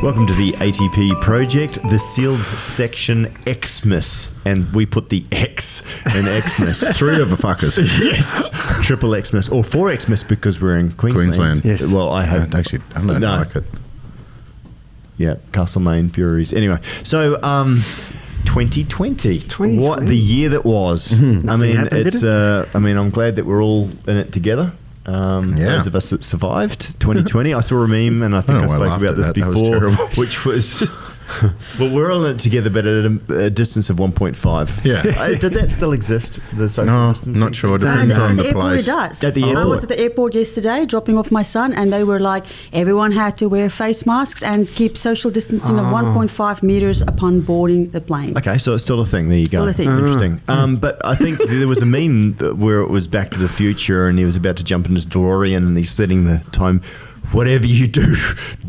Welcome to the ATP project, the sealed section Xmas, and we put the X in Xmas. 3 of the fuckers. Yes, triple Xmas or 4 Xmas because we're in Queensland. Yes. Well, I have actually. I don't like it. Yeah, Castlemaine breweries. Anyway, so 2020, what the year that was. Mm-hmm. I mean, it's. I mean, I'm glad that we're all in it together. Those of us that survived 2020. I saw a meme, and I think I spoke about this before, which was. Well, we're all in it together, but at a distance of 1.5. Yeah. Does that still exist? The social No, distancing? not sure. Depends on the place. It does. At the airport. I was at the airport yesterday dropping off my son, and they were like, everyone had to wear face masks and keep social distancing of 1.5 meters upon boarding the plane. Okay, so it's still a thing. There you Still go. a thing. Interesting. But I think there was a meme where it was Back to the Future, and he was about to jump into his DeLorean, and he's setting the time. Whatever you do,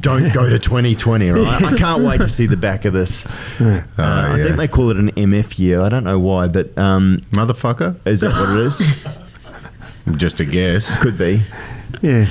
don't go to 2020, right? I can't wait to see the back of this. I think they call it an MF year. I don't know why, but... Motherfucker? Is that what it is? Just a guess. Could be. Yeah.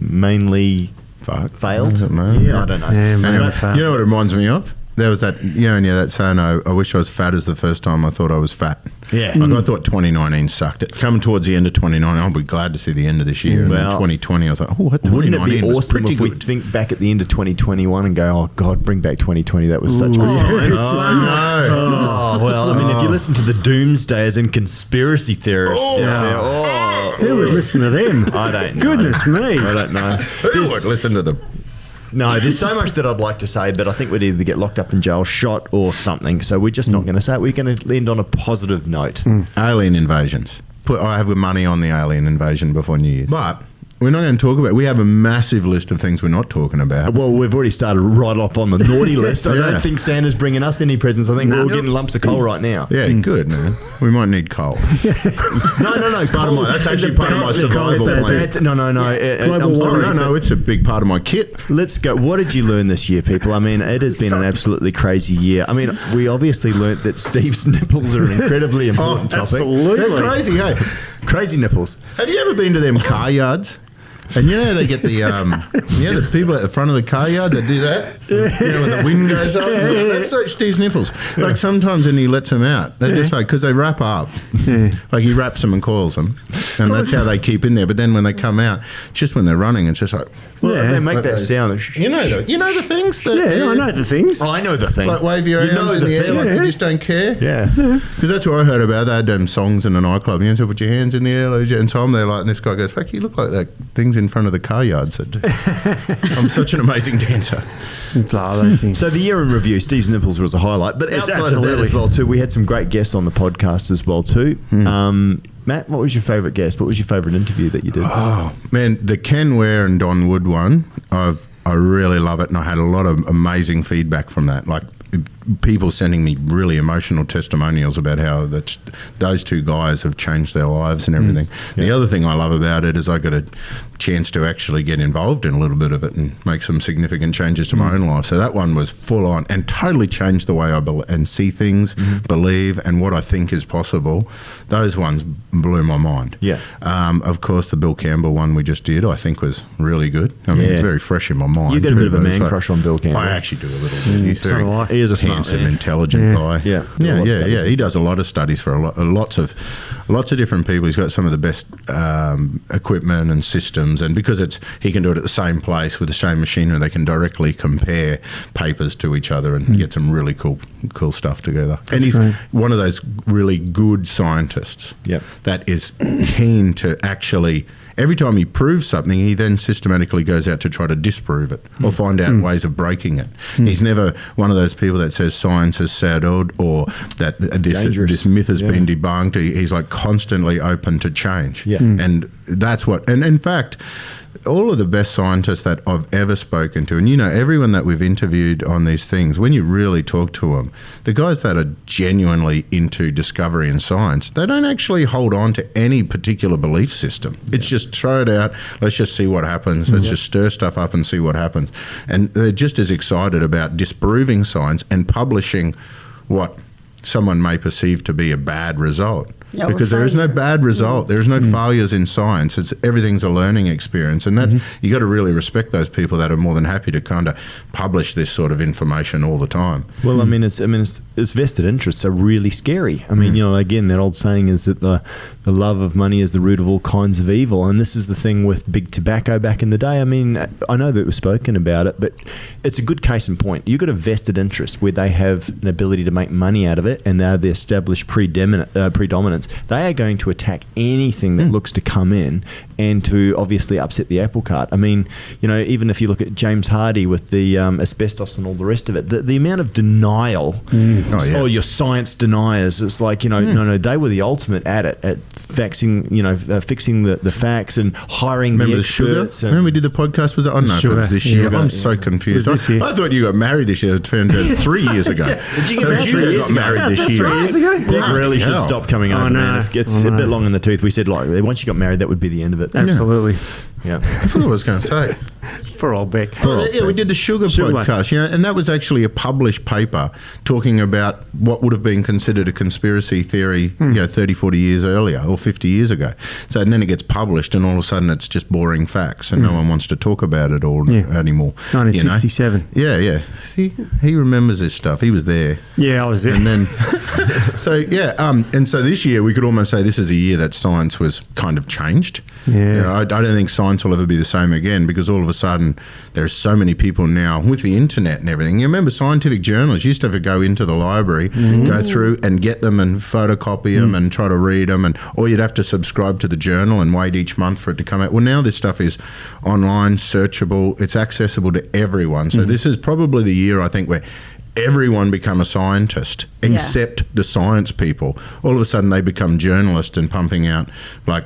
Mainly failed? Yeah, I don't know. Yeah, Anyway, you know what it reminds me of? There was that, that saying, I wish I was fat as the first time I thought I was fat. Yeah. Like I thought 2019 sucked it. Coming towards the end of 2019, I'll be glad to see the end of this year. And then 2020, I was like, what 2019 wouldn't it be was awesome pretty if we good. think back at the end of 2021 and go, oh, God, bring back 2020. That was such good times. Oh, well, I mean, if you listen to the doomsdayers and conspiracy theorists out there, Who would listen to them? I don't know. Goodness me. I don't know. Who would listen to them? No, there's so much that I'd like to say, but I think we'd either get locked up in jail, shot, or something. So we're just not going to say it. We're going to end on a positive note. Alien invasions. I have money on the alien invasion before New Year's. But we're not going to talk about it. We have a massive list of things we're not talking about. Well, we've already started right off on the naughty list. I don't think Santa's bringing us any presents. I think we're all getting lumps of coal right now. Yeah, good, man. We might need coal. No. That's actually part of my survival plan. No. I'm sorry. No, it's a big part of my kit. Let's go. What did you learn this year, people? I mean, it has been an absolutely crazy year. I mean, we obviously learnt that Steve's nipples are an incredly important topic. Absolutely. They're crazy, hey? Crazy nipples. Have you ever been to them car yards? And you know they get the the people at the front of the car yard that do that, when the wind goes up. That's like Steve's nipples. Like sometimes when he lets them out, they just like because they wrap up, like he wraps them and coils them, and that's how they keep in there. But then when they come out, just when they're running, it's just like they make that sound. You know the things that I know the things. Oh, I know the thing. like wave your arms in the air, like you just don't care. Yeah. Because that's what I heard about. They had them songs in a nightclub. So put your hands in the air, and so I'm there like, and this guy goes, "Fuck, you look like that things in front of the car yards." I'm such an amazing dancer. So the year in review, Steve's nipples was a highlight, but outside of that as well too, we had some great guests on the podcast as well too. Matt, what was your favourite guest? What was your favourite interview that you did? Oh man, the Ken Ware and Don Wood one, I really love it, and I had a lot of amazing feedback from that. Like people sending me really emotional testimonials about how those two guys have changed their lives and everything. The other thing I love about it is I got a chance to actually get involved in a little bit of it and make some significant changes to my own life. So that one was full on and totally changed the way I and see things, believe, and what I think is possible. Those ones blew my mind. Yeah. Of course, the Bill Campbell one we just did, I think was really good. I mean, it's very fresh in my mind. You get a bit of a man crush on Bill Campbell. I actually do a little bit. He's very he is a smart handsome, man. intelligent guy. Yeah. He does a lot of studies for lots of different people. He's got some of the best equipment and systems, and because he can do it at the same place with the same machinery, they can directly compare papers to each other and get some really cool stuff together. And he's one of those really good scientists that is keen to actually. Every time he proves something, he then systematically goes out to try to disprove it or find out ways of breaking it. He's never one of those people that says science is settled or that this myth has been debunked. He's like constantly open to change. And that's what... And in fact... all of the best scientists that I've ever spoken to, and everyone that we've interviewed on these things, when you really talk to them, the guys that are genuinely into discovery and science, they don't actually hold on to any particular belief system. It's just throw it out, let's just see what happens, let's just stir stuff up and see what happens. And they're just as excited about disproving science and publishing what someone may perceive to be a bad result. Yeah, or because there is no failure. bad result. There is no failures in science. Everything's a learning experience, and that's you got to really respect those people that are more than happy to kind of publish this sort of information all the time. Well, it's vested interests are really scary. I mean, again, that old saying is that the love of money is the root of all kinds of evil, and this is the thing with big tobacco back in the day. I mean, I know that we've spoken about it, but it's a good case in point. You've got a vested interest where they have an ability to make money out of it, and they're the established predominance. They are going to attack anything that looks to come in and to obviously upset the apple cart. I mean, even if you look at James Hardy with the asbestos and all the rest of it, the amount of denial, your science deniers, it's like, no, they were the ultimate at it, at fixing the facts and hiring Remember the the sugar? experts. Remember we did the podcast? Was it? Oh no, it was this year. I'm so confused. It was this year. I thought you got married this year. It turned out 3 years ago. Did you get married 3 years got ago? married this year. 3 years ago? Nick really should stop coming over, no. man. It's a bit long in the tooth. We said, once you got married, that would be the end of it. Absolutely. Yeah. I forgot what I was going to say. For old Beck. Yeah, we did the sugar podcast, and that was actually a published paper talking about what would have been considered a conspiracy theory, 30, 40 years earlier or 50 years ago. So, and then it gets published, and all of a sudden it's just boring facts, and no one wants to talk about it anymore. 1967. Yeah. See, he remembers this stuff. He was there. Yeah, I was there. And then, and so this year we could almost say this is a year that science was kind of changed. Yeah. I don't think science will ever be the same again, because all of a sudden there's so many people now with the internet and everything. You remember scientific journals used to have to go into the library, go through and get them and photocopy them and try to read them, or you'd have to subscribe to the journal and wait each month for it to come out. Well, now this stuff is online, searchable, it's accessible to everyone. So this is probably the year, I think, where everyone become a scientist except the science people. All of a sudden they become journalists and pumping out like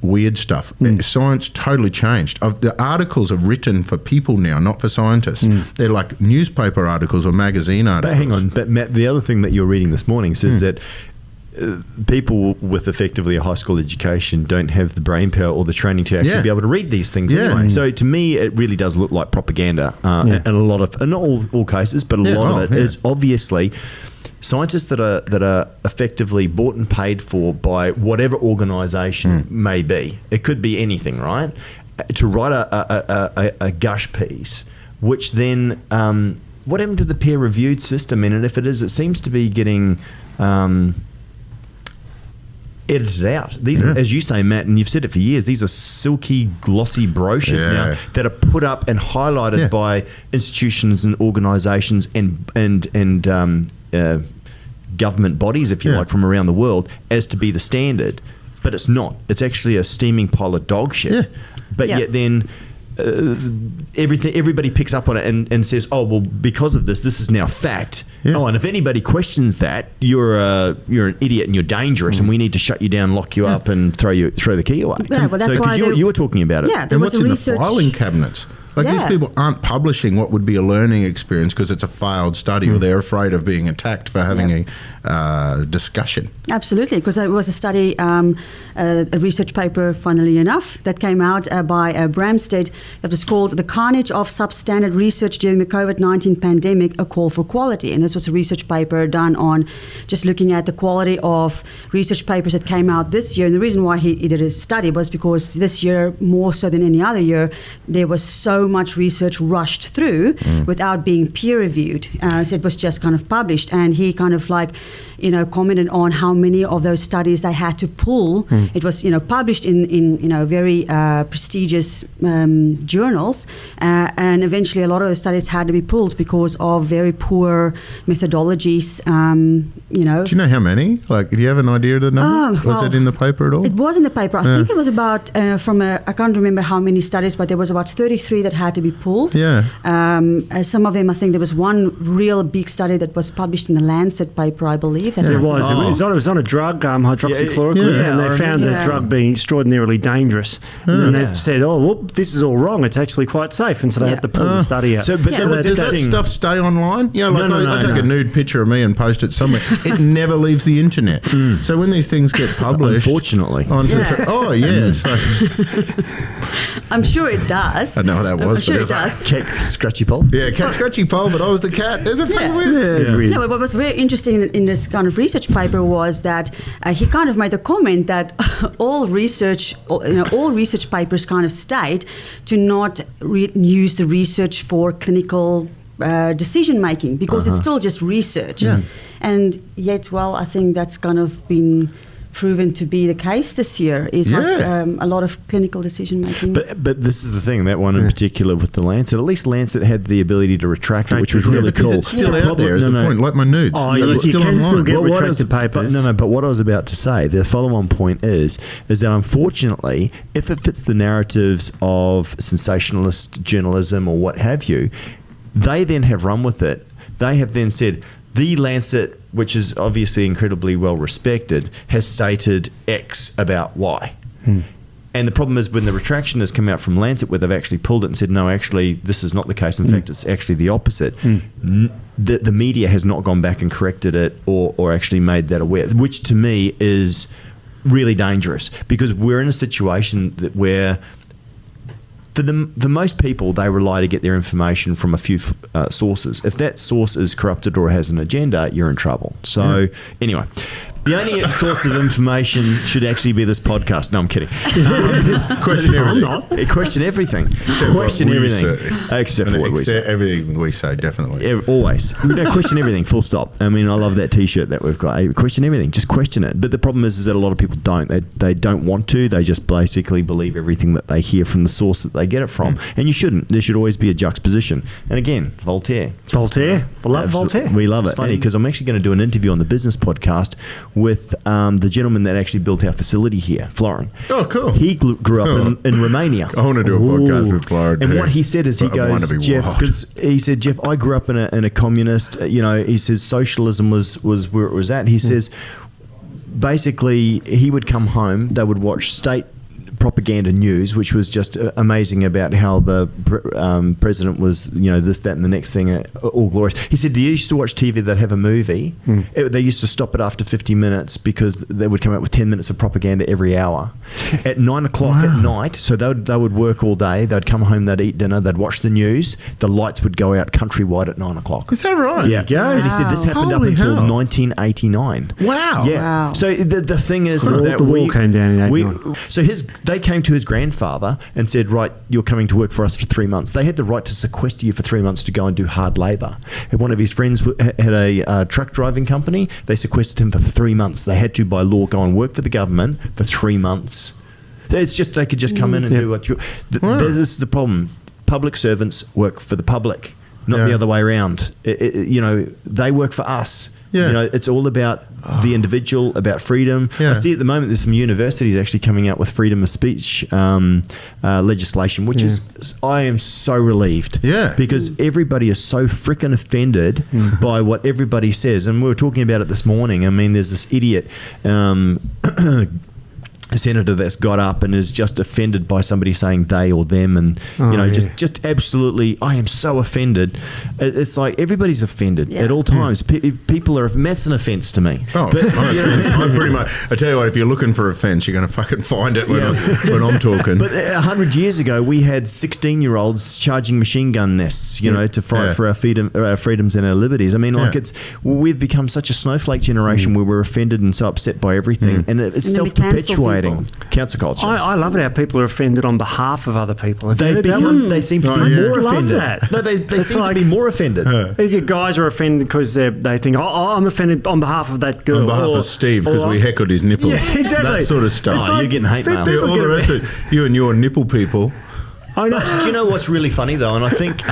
weird stuff. Science totally changed. The articles are written for people now, not for scientists. They're like newspaper articles or magazine articles. But hang on, but Matt, the other thing that you're reading this morning says that people with effectively a high school education don't have the brain power or the training to actually be able to read these things anyway. So to me, it really does look like propaganda. And a lot of, and not all cases, but a lot of it is obviously scientists that are effectively bought and paid for by whatever organisation may be. It could be anything, right? To write a gush piece, which then what happened to the peer-reviewed system? And if it seems to be getting edited out. These are, as you say, Matt, and you've said it for years, these are silky, glossy brochures now that are put up and highlighted by institutions and organisations and government bodies, if you like, from around the world as to be the standard. But it's not. It's actually a steaming pile of dog shit. But yet then everybody picks up on it and says, oh, well, because of this is now fact. Oh, and if anybody questions that, you're an idiot and you're dangerous and we need to shut you down, lock you up and throw the key away. Yeah, well, that's why you were talking about it. Yeah, there and was what's a in research. the filing cabinets? Like these people aren't publishing what would be a learning experience because it's a failed study or they're afraid of being attacked for having a discussion. Absolutely, because it was a study, a research paper, funnily enough, that came out by Bramstead that was called The Carnage of Substandard Research During the COVID-19 Pandemic, A Call for Quality. And this was a research paper done on just looking at the quality of research papers that came out this year. And the reason why he did his study was because this year, more so than any other year, there was so much research rushed through without being peer reviewed. So it was just kind of published, and he kind of commented on how many of those studies they had to pull. It was published in very prestigious journals, and eventually a lot of the studies had to be pulled because of very poor methodologies. Do you know how many? Like, do you have an idea of the number? Was it in the paper at all? It was in the paper. I think it was about I can't remember how many studies, but there was about 33 that had to be pulled. Yeah. Some of them, I think there was one real big study that was published in the Lancet paper, I believe. It was on a drug, hydroxychloroquine, and they found the drug being extraordinarily dangerous. And they've said, this is all wrong. It's actually quite safe. And so they had to pull the study out. So does that stuff stay online? I take a nude picture of me and post it somewhere. It never leaves the internet. So when these things get published... Unfortunately. I'm sure it does. I know what that was. I'm sure it does. Cat scratchy pole? Yeah, cat scratchy pole, but I was the cat. It's weird. No, what was very interesting in this kind kind of research paper was that he kind of made a comment that all research papers kind of state to not use the research for clinical decision making because it's still just research. Yeah. And yet, well, I think that's kind of been proven to be the case this year is a lot of clinical decision making. But this is the thing, that one in particular with the Lancet, at least Lancet had the ability to retract it, which was really cool. It's still out there is the point, like my nudes. Oh, They're you still can online. still get Well, retracted papers. But what I was about to say, the follow-on point is that unfortunately, if it fits the narratives of sensationalist journalism or what have you, they then have run with it. They have then said, the Lancet, which is obviously incredibly well respected, has stated X about Y. And the problem is when the retraction has come out from Lancet where they've actually pulled it and said, no, actually, this is not the case. In fact, it's actually the opposite. The media has not gone back and corrected it or actually made that aware, which to me is really dangerous because we're in a situation where for most people, they rely to get their information from a few sources. If that source is corrupted or has an agenda, you're in trouble. So anyway, the only source of information should actually be this podcast. No, I'm kidding. Question everything. I'm not. Question everything. Question everything. Except for what we say. Everything we say, definitely. Always. No, question everything, full stop. I mean, I love that T-shirt that we've got. Question everything. Just question it. But the problem is that a lot of people don't. They don't want to. They just basically believe everything that they hear from the source that they get it from. And you shouldn't. There should always be a juxtaposition. And again, Voltaire. Voltaire. We love Voltaire. We love it. It's funny because I'm actually going to do an interview on the business podcast with the gentleman that actually built our facility here, Florin. Oh, cool. He grew up in Romania. I want to do a podcast with Florin. And what he said is, he goes, Jeff, because he said, Jeff, I grew up in a communist, he says socialism was where it was at. He says, basically, he would come home, they would watch state propaganda news, which was just amazing about how the president was, this, that, and the next thing, all glorious. He said, do you used to watch TV that have a movie? They used to stop it after 50 minutes because they would come out with 10 minutes of propaganda every hour. At 9 o'clock at night, so they would work all day, they'd come home, they'd eat dinner, they'd watch the news, the lights would go out countrywide at 9 o'clock. Is that right? Yeah. And he said this happened Holy up until hell. 1989. Wow. Yeah. Wow. So the thing is that the wall came down in 89. So they came to his grandfather and said, right, you're coming to work for us for 3 months. They had the right to sequester you for 3 months to go and do hard labour. And one of his friends had a truck driving company. They sequestered him for 3 months. They had to, by law, go and work for the government for 3 months. It's just they could just come in and do what you... This is the problem. Public servants work for the public, not the other way around. They work for us. Yeah. It's all about the individual, about freedom. Yeah. I see at the moment there's some universities actually coming out with freedom of speech legislation, which is, I am so relieved. Yeah. Because everybody is so freaking offended by what everybody says. And we were talking about it this morning. I mean, there's this idiot senator that's got up and is just offended by somebody saying they or them, and just absolutely, I am so offended. It's like everybody's offended at all times. People are, that's an offence to me. Oh, I'm pretty much. I tell you what, if you're looking for offence, you're going to fucking find it when I'm talking. But 100 years ago, we had 16-year-olds charging machine gun nests, to fight for our freedoms and our liberties. I mean, we've become such a snowflake generation where we're offended and so upset by everything, and it's self-perpetuating. Cancel culture. I love it how people are offended on behalf of other people. They seem to be more offended. That. No, they seem to be more offended. Guys are offended because they think, I'm offended on behalf of that girl. On behalf of Steve, because we heckled his nipples. Yeah, exactly. That sort of stuff. You're getting hate mail. All the rest of you and your nipple people. I know. Do you know what's really funny though? And I think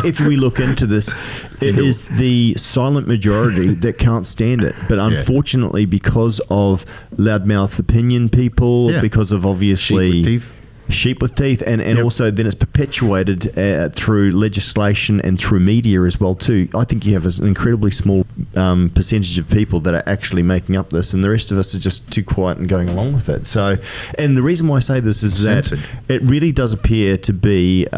if we look into this, it is the silent majority that can't stand it. But unfortunately, because of loudmouth opinion people, because of obviously sheep with teeth, and also then it's perpetuated through legislation and through media as well too. I think you have an incredibly small percentage of people that are actually making up this, and the rest of us are just too quiet and going along with it. So, and the reason why I say this is that it really does appear to be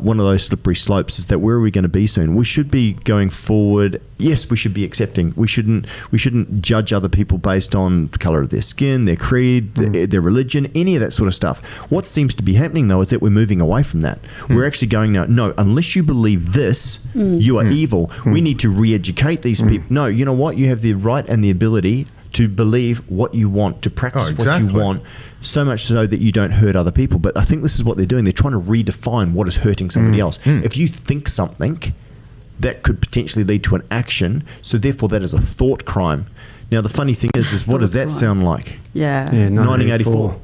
one of those slippery slopes is that where are we going to be soon? We should be going forward. Yes, we should be accepting. We shouldn't judge other people based on the color of their skin, their creed, their religion, any of that sort of stuff. What seems to be happening though is that we're moving away from that. We're actually going now, no, unless you believe this, you are evil. We need to re-educate these people. No, you know what? You have the right and the ability to believe what you want, to practice what you want, so much so that you don't hurt other people. But I think this is what they're doing. They're trying to redefine what is hurting somebody else. If you think something, that could potentially lead to an action, so therefore that is a thought crime. Now, the funny thing is what does that sound like? Yeah 1984.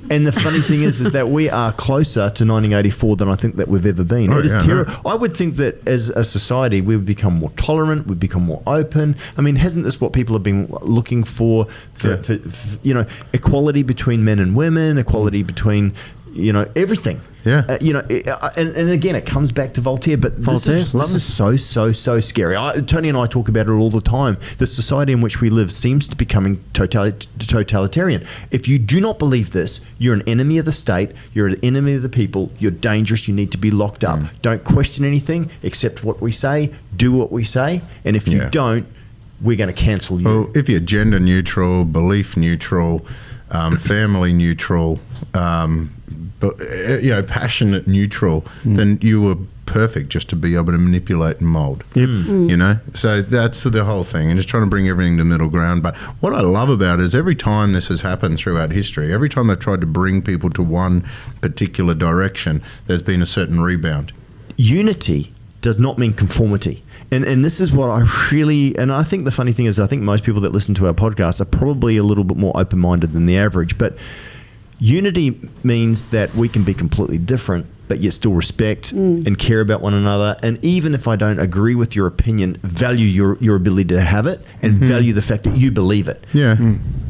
And the funny thing is that we are closer to 1984 than I think that we've ever been. It is terrible. I would think that as a society, we would become more tolerant, we'd become more open. I mean, hasn't this what people have been looking for equality between men and women, equality between, everything. Yeah. And again, it comes back to Voltaire, but this is so scary. Tony and I talk about it all the time. The society in which we live seems to be becoming totalitarian. If you do not believe this, you're an enemy of the state, you're an enemy of the people, you're dangerous, you need to be locked up. Don't question anything, accept what we say, do what we say, and if you don't, we're going to cancel you. Well, if you're gender neutral, belief neutral, family neutral, but passionate neutral, then you were perfect just to be able to manipulate and mold. So that's the whole thing, and just trying to bring everything to middle ground. But what I love about it is every time this has happened throughout history, every time they've tried to bring people to one particular direction, there's been a certain rebound. Unity does not mean conformity. And this is what I really, and I think the funny thing is, I think most people that listen to our podcast are probably a little bit more open-minded than the average, but unity means that we can be completely different, but yet still respect and care about one another. And even if I don't agree with your opinion, value your ability to have it and value the fact that you believe it.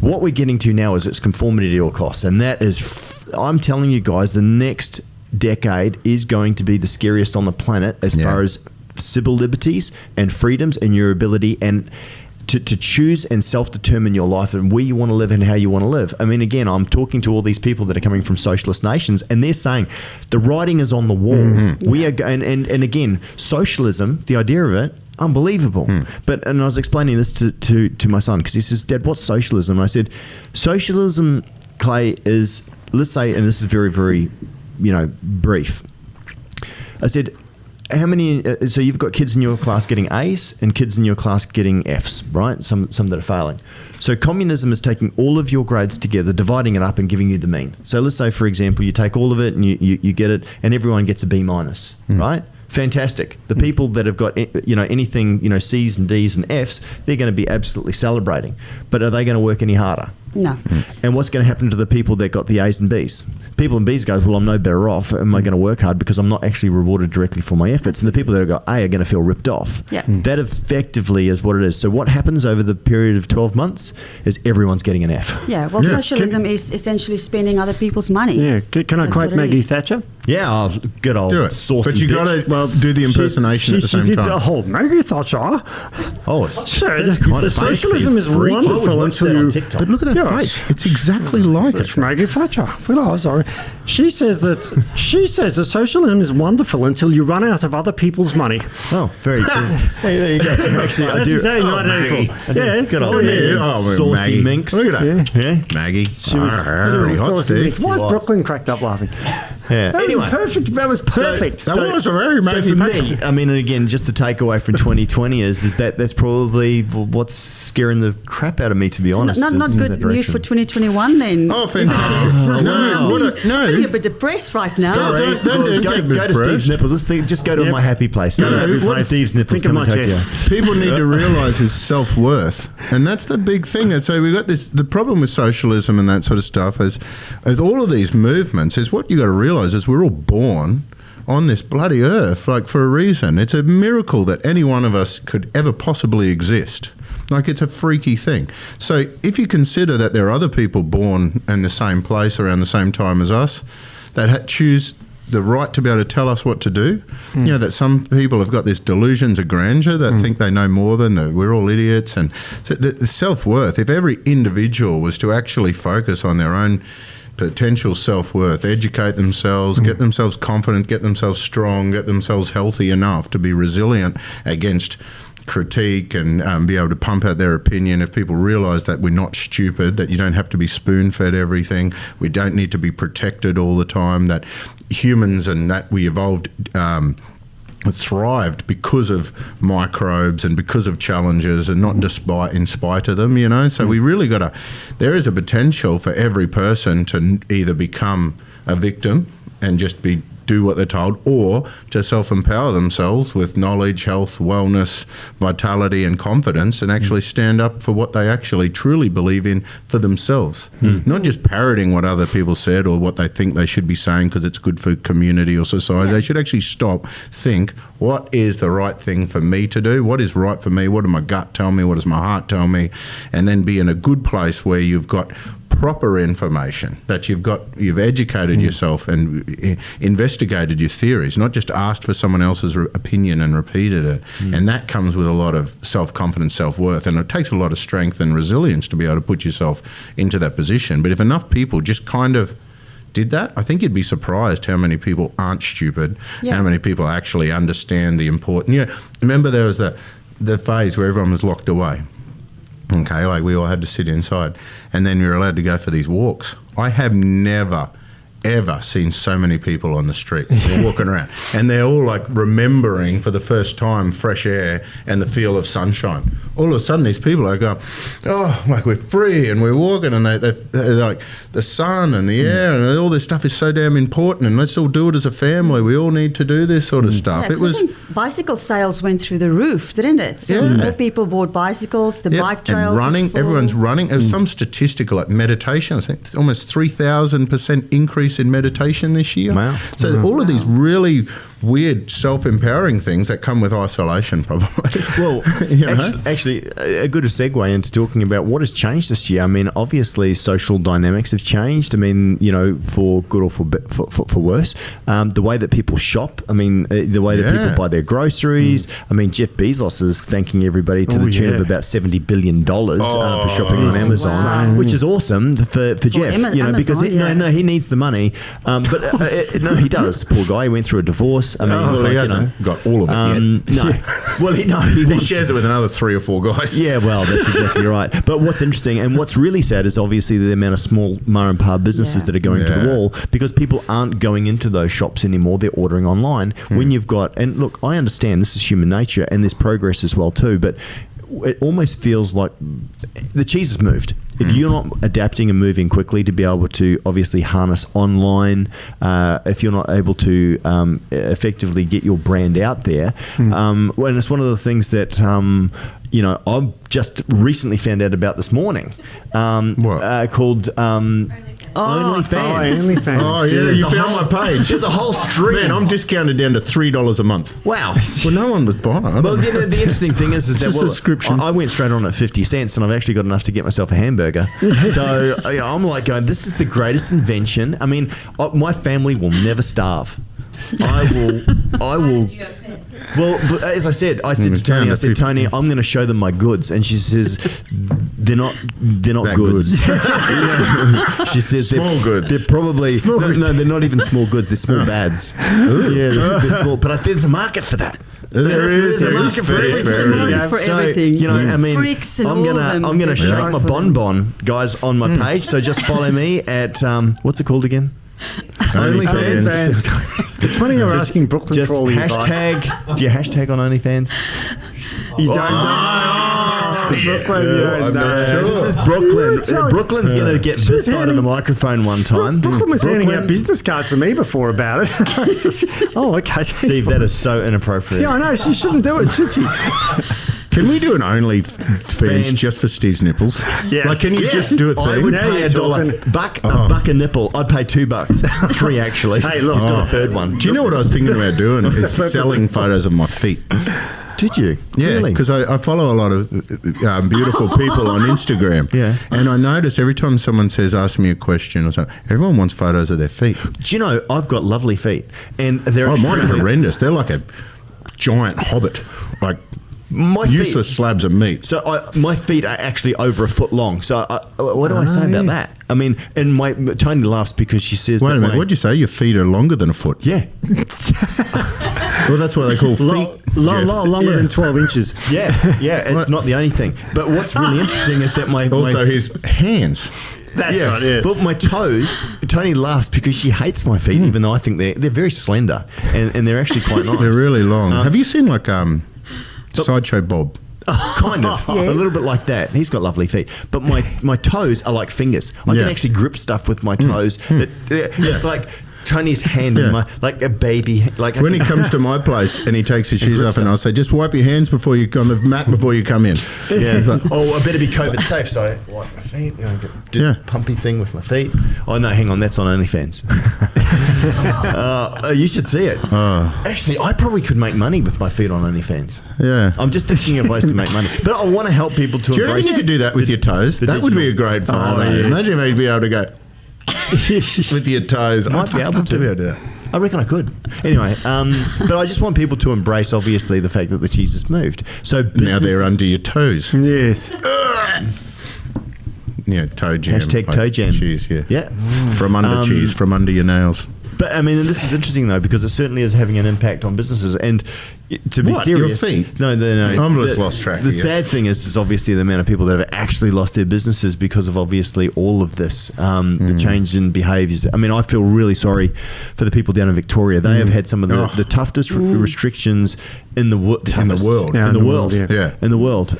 What we're getting to now is it's conformity at all costs. And that is, I'm telling you guys, the next decade is going to be the scariest on the planet as far as civil liberties and freedoms and your ability and to choose and self-determine your life and where you want to live and how you want to live. I mean, again, I'm talking to all these people that are coming from socialist nations, and they're saying the writing is on the wall. We are and again, socialism, the idea of it, unbelievable. And I was explaining this to my son, because he says, Dad, what's socialism? And I said, socialism, Clay, is, let's say, and this is very, very, brief. I said, how many? So you've got kids in your class getting A's and kids in your class getting F's, right? Some that are failing. So communism is taking all of your grades together, dividing it up, and giving you the mean. So let's say, for example, you take all of it and you get it, and everyone gets a B minus, right? Fantastic. The people that have got anything C's and D's and F's, they're going to be absolutely celebrating. But are they going to work any harder? No. And what's going to happen to the people that got the A's and B's? People in B's go, well, I'm no better off. Am I going to work hard because I'm not actually rewarded directly for my efforts? And the people that have got A are going to feel ripped off. That effectively is what it is. So what happens over the period of 12 months is everyone's getting an F. Socialism is essentially spending other people's money. Can I quote Maggie Thatcher? Yeah, good old saucy But you got to do the impersonation at the same time. Maggie Thatcher. Socialism is wonderful until you... But look at that face. It's exactly like it. Maggie Thatcher. Well, sorry. She says that socialism is wonderful until you run out of other people's money. Oh, very good. Hey, there you go. Actually, I do. Exactly 1984. Good old saucy Maggie. minx. Look at that. Yeah. Maggie. She was a saucy minx. Why is Brooklyn cracked up laughing? Yeah. Anyway, perfect. That was perfect. That was a very Maggie. So for me, I mean, and again, just the takeaway from 2020 is that's probably what's scaring the crap out of me, to be honest. Not good news for 2021 then. Oh, fantastic. No. Feeling a bit depressed right now. So don't go to Steve's Nipples. Just go to my happy place. Steve's Nipples. Think of my Tokyo. People need to realise his self-worth, and that's the big thing. And so we've got this. The problem with socialism and that sort of stuff is all of these movements is what you got to realise is we're all born on this bloody earth, like, for a reason. It's a miracle that any one of us could ever possibly exist. Like, it's a freaky thing. So if you consider that there are other people born in the same place around the same time as us that choose the right to be able to tell us what to do, that some people have got this delusions of grandeur that think they know more than we're all idiots. And so the self-worth, if every individual was to actually focus on their own potential self-worth, educate themselves, get themselves confident, get themselves strong, get themselves healthy enough to be resilient against critique and be able to pump out their opinion. If people realise that we're not stupid, that you don't have to be spoon-fed everything, we don't need to be protected all the time, that humans and that we evolved thrived because of microbes and because of challenges and not in spite of them, So we really there is a potential for every person to either become a victim and just do what they're told, or to self-empower themselves with knowledge, health, wellness, vitality and confidence, and actually stand up for what they actually truly believe in for themselves. Not just parroting what other people said or what they think they should be saying because it's good for community or society. They should actually stop, think, what is the right thing for me to do? What is right for me? What does my gut tell me? What does my heart tell me? And then be in a good place where you've got proper information, that you've educated yourself and investigated your theories, not just asked for someone else's opinion and repeated it. And that comes with a lot of self-confidence, self-worth, and it takes a lot of strength and resilience to be able to put yourself into that position. But if enough people just kind of did that, I think you'd be surprised how many people aren't stupid, how many people actually understand the importance. Remember there was the phase where everyone was locked away. Okay, like we all had to sit inside, and then you're allowed to go for these walks. I have never, ever seen so many people on the street walking around, and they're all like remembering for the first time fresh air and the feel of sunshine. All of a sudden, these people are going, like we're free and we're walking, and they're like the sun and the air and all this stuff is so damn important, and let's all do it as a family. We all need to do this sort of stuff. Yeah, it was. Bicycle sales went through the roof, didn't it? So more people bought bicycles, the bike trails. And running, everyone's running. There's some statistical, like meditation, I think it's almost 3,000% increase in meditation this year. Wow. So all of these really weird self-empowering things that come with isolation probably. Well, actually, a good segue into talking about what has changed this year. I mean, obviously, social dynamics have changed. I mean, for good or for worse. The way that people shop. I mean, the way that people buy their groceries. I mean, Jeff Bezos is thanking everybody to the tune of about $70 billion for shopping on Amazon, which is awesome for Jeff. Amazon, because he needs the money. But no, he does. Poor guy. He went through a divorce. I mean, he hasn't got all of it yet. No. Well, he shares it with another 3 or 4 guys. Yeah, well, that's exactly right. But what's interesting and what's really sad is obviously the amount of small ma and pa businesses that are going to the wall because people aren't going into those shops anymore. They're ordering online. When you've got, and look, I understand this is human nature and there's progress as well too, but it almost feels like the cheese has moved. If you're not adapting and moving quickly to be able to obviously harness online, if you're not able to effectively get your brand out there, and it's one of the things that I've just recently found out about this morning, called OnlyFans. Oh, yeah, you found my page. There's a whole stream. Man, I'm discounted down to $3 a month. Wow. Well, no one was buying it. Well, the interesting thing is that subscription. I went straight on at 50 cents and I've actually got enough to get myself a hamburger. So I'm like going, this is the greatest invention. I mean, my family will never starve. I will. Well, but as I said to Tony, I'm going to show them my goods, and she says they're not goods. She says small goods. They're probably no, they're not even small goods. They're small bads. Yeah, they're small. But I think there's a market for that. There's a market for everything. There's a market for everything. I mean, freaks and I'm gonna shake my bonbon, guys, on my page. So just follow me at what's it called again? OnlyFans. It's funny you're asking Brooklyn just for all the hashtag. Do you hashtag on OnlyFans? You don't know. Brooklyn, I'm not sure. This is Brooklyn. Brooklyn's going to get this side of the microphone one time. Brooklyn was handing out business cards to me before about it. Oh, okay. Steve, that is so inappropriate. Yeah, I know. She shouldn't do it, should she? Can we do an OnlyFans just for Steve's nipples? Yes. Like, can you just do it? I would pay $1. Buck a nipple. I'd pay $2. 3 actually. Hey, look, he's got a third one. Do you know what I was thinking about doing? Is selling photos of my feet. Did you? Yeah, really? because I follow a lot of beautiful people on Instagram. Yeah. And I notice every time someone says, ask me a question or something, everyone wants photos of their feet. Do you know, I've got lovely feet. And they're mine are horrendous. They're like a giant hobbit. Like, Useless slabs of meat. So my feet are actually over a foot long. So what do I say about that? I mean, and Tony laughs because she says, wait a minute, what'd you say? Your feet are longer than a foot? Yeah. Well, that's what they call feet. Longer than 12 inches. Yeah, it's not the only thing. But what's really interesting is that his hands. That's right, yeah. But my toes, Tony laughs because she hates my feet, even though I think they're very slender and they're actually quite nice. They're really long. Have you seen Sideshow Bob? Kind of. Yes. A little bit like that. He's got lovely feet. But my toes are like fingers. I can actually grip stuff with my toes. It's like Tony's hand in like a baby. Like when he comes to my place and he takes his shoes off and I'll say, just wipe your hands before you on the mat before you come in. Yeah. Like, I better be COVID safe, so I wipe my feet. Do the pumpy thing with my feet. Oh no, hang on, that's on OnlyFans. You should see it. Actually, I probably could make money with my feet on OnlyFans. Yeah. I'm just thinking of ways to make money. But I want to help people to embrace. Do you reckon you could do that with your toes? That would be a great fun. Imagine you'd be able to go with your toes. Might be able to. Be able to do that. I reckon I could. Anyway, but I just want people to embrace, obviously, the fact that the cheese has moved. So now they're under your toes. Yes. Yeah, toe jam. Hashtag toe jam. Cheese, Yeah. From under cheese, from under your nails. But I mean, and this is interesting though, because it certainly is having an impact on businesses. And to be serious, your feet? No. I'm just lost track. The sad thing is obviously the amount of people that have actually lost their businesses because of obviously all of this, the change in behaviours. I mean, I feel really sorry for the people down in Victoria. They have had some of the toughest restrictions in the world. In the world.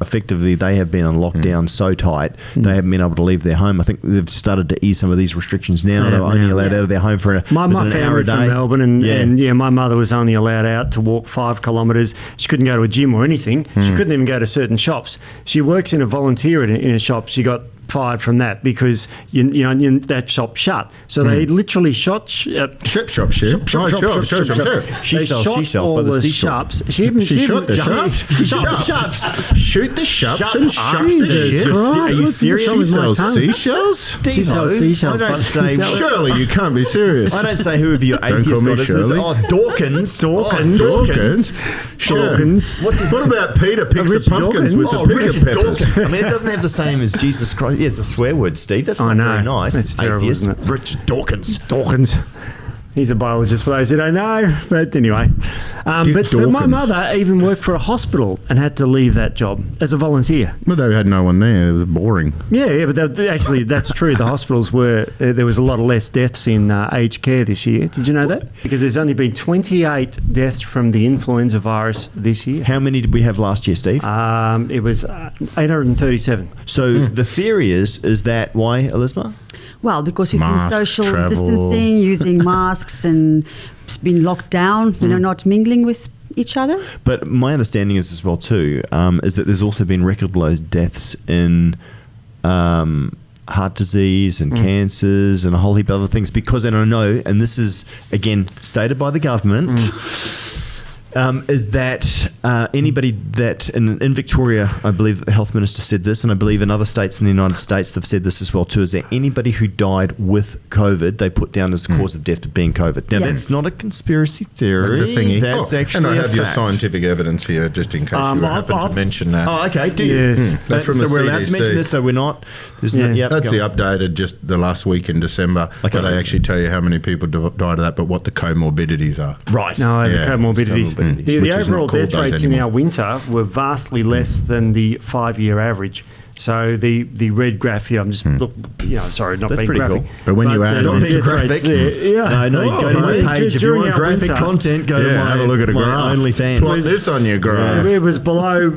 Effectively, they have been on lockdown so tight, they haven't been able to leave their home. I think they've started to ease some of these restrictions now. They're only allowed out of their home for an hour a day. From Melbourne, and my mother was only allowed out to walk 5 kilometres. She couldn't go to a gym or anything. She couldn't even go to certain shops. She works in a volunteer in a shop. She got fired from that because that shop shut. So they literally shot shop. She sells by the shops. She shot the shops. Shoot the shops and shops the shit. Are you serious? She sells seashells? She sells seashells. I don't say. Surely you can't be serious. I don't say who of you atheists got it. Dawkins. Dawkins. Dawkins. What about Peter picks the pumpkins with the picker peppers? I mean, it doesn't have the same as Jesus Christ. Yeah, it's a swear word, Steve. That's not very nice. That's terrible, atheist, isn't it? Richard Dawkins. He's a biologist for those who don't know. But anyway. But my mother even worked for a hospital and had to leave that job as a volunteer. Well, they had no one there. It was boring. Yeah, but actually that's true. The hospitals there was a lot less deaths in aged care this year. Did you know that? Because there's only been 28 deaths from the influenza virus this year. How many did we have last year, Steve? It was 837. So the theory is that why, Elizabeth? Well, because we've been social distancing, using masks and been locked down, not mingling with each other. But my understanding is as well too, is that there's also been record low deaths in heart disease and cancers and a whole heap of other things because, and I know, and this is again stated by the government, is that anybody that in Victoria, I believe that the health minister said this, and I believe in other states in the United States they've said this as well too, is that anybody who died with COVID they put down as the cause of death being COVID. Now that's not a conspiracy theory. That's a thingy. That's actually and I a have your fact. scientific evidence here just in case you happen to mention that. Oh, okay. Do you? Yes. That's from so the we're CDC. allowed to mention this, so we're not. That's the updated just the last week in December. Where they actually tell you how many people died of that, but what the comorbidities are. Right. No, the comorbidities. The overall death rates in our winter were vastly less than the 5-year average. So the red graph here, I'm just sorry, not That's being pretty graphic. cool. But when you add Not on being graphic. No, go to my page. If you want graphic content, go to my have a look at a my graph. OnlyFans. Plot this on your graph. It was below,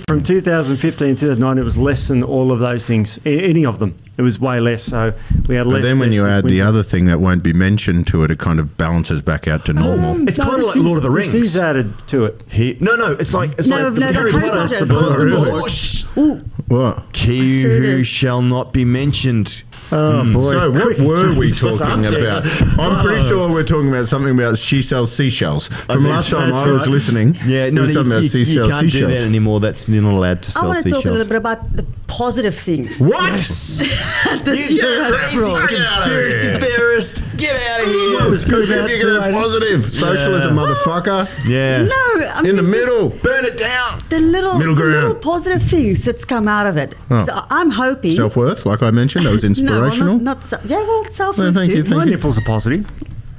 from 2015 to 2009, it was less than all of those things, any of them. It was way less, so we had less. But then when you add the winter. other thing that won't be mentioned to it, it kind of balances back out to normal. It's kind of like Lord of the Rings. This is added to it. It's like Harry Potter. Voldemort. What? He who shall not be mentioned. Oh, boy. So what were we talking about? I'm pretty sure we're talking about something about she sells seashells. From last time I was listening, Yeah, no, it was something about she you sells can't do seashells. that anymore. You're not allowed to I sell want to talk a seashells. little bit about the positive things. What? This year has brought. Conspiracy theorist, get out of here. Because if you're going to have positive socialism, motherfucker. Yeah. No, I mean, In the just middle. Burn it down. The little Middle ground. positive things that's come out of it. Oh. So I'm hoping. Self-worth, like I mentioned, that was inspirational. No, not self-worth thank you, too. thank My nipples are positive.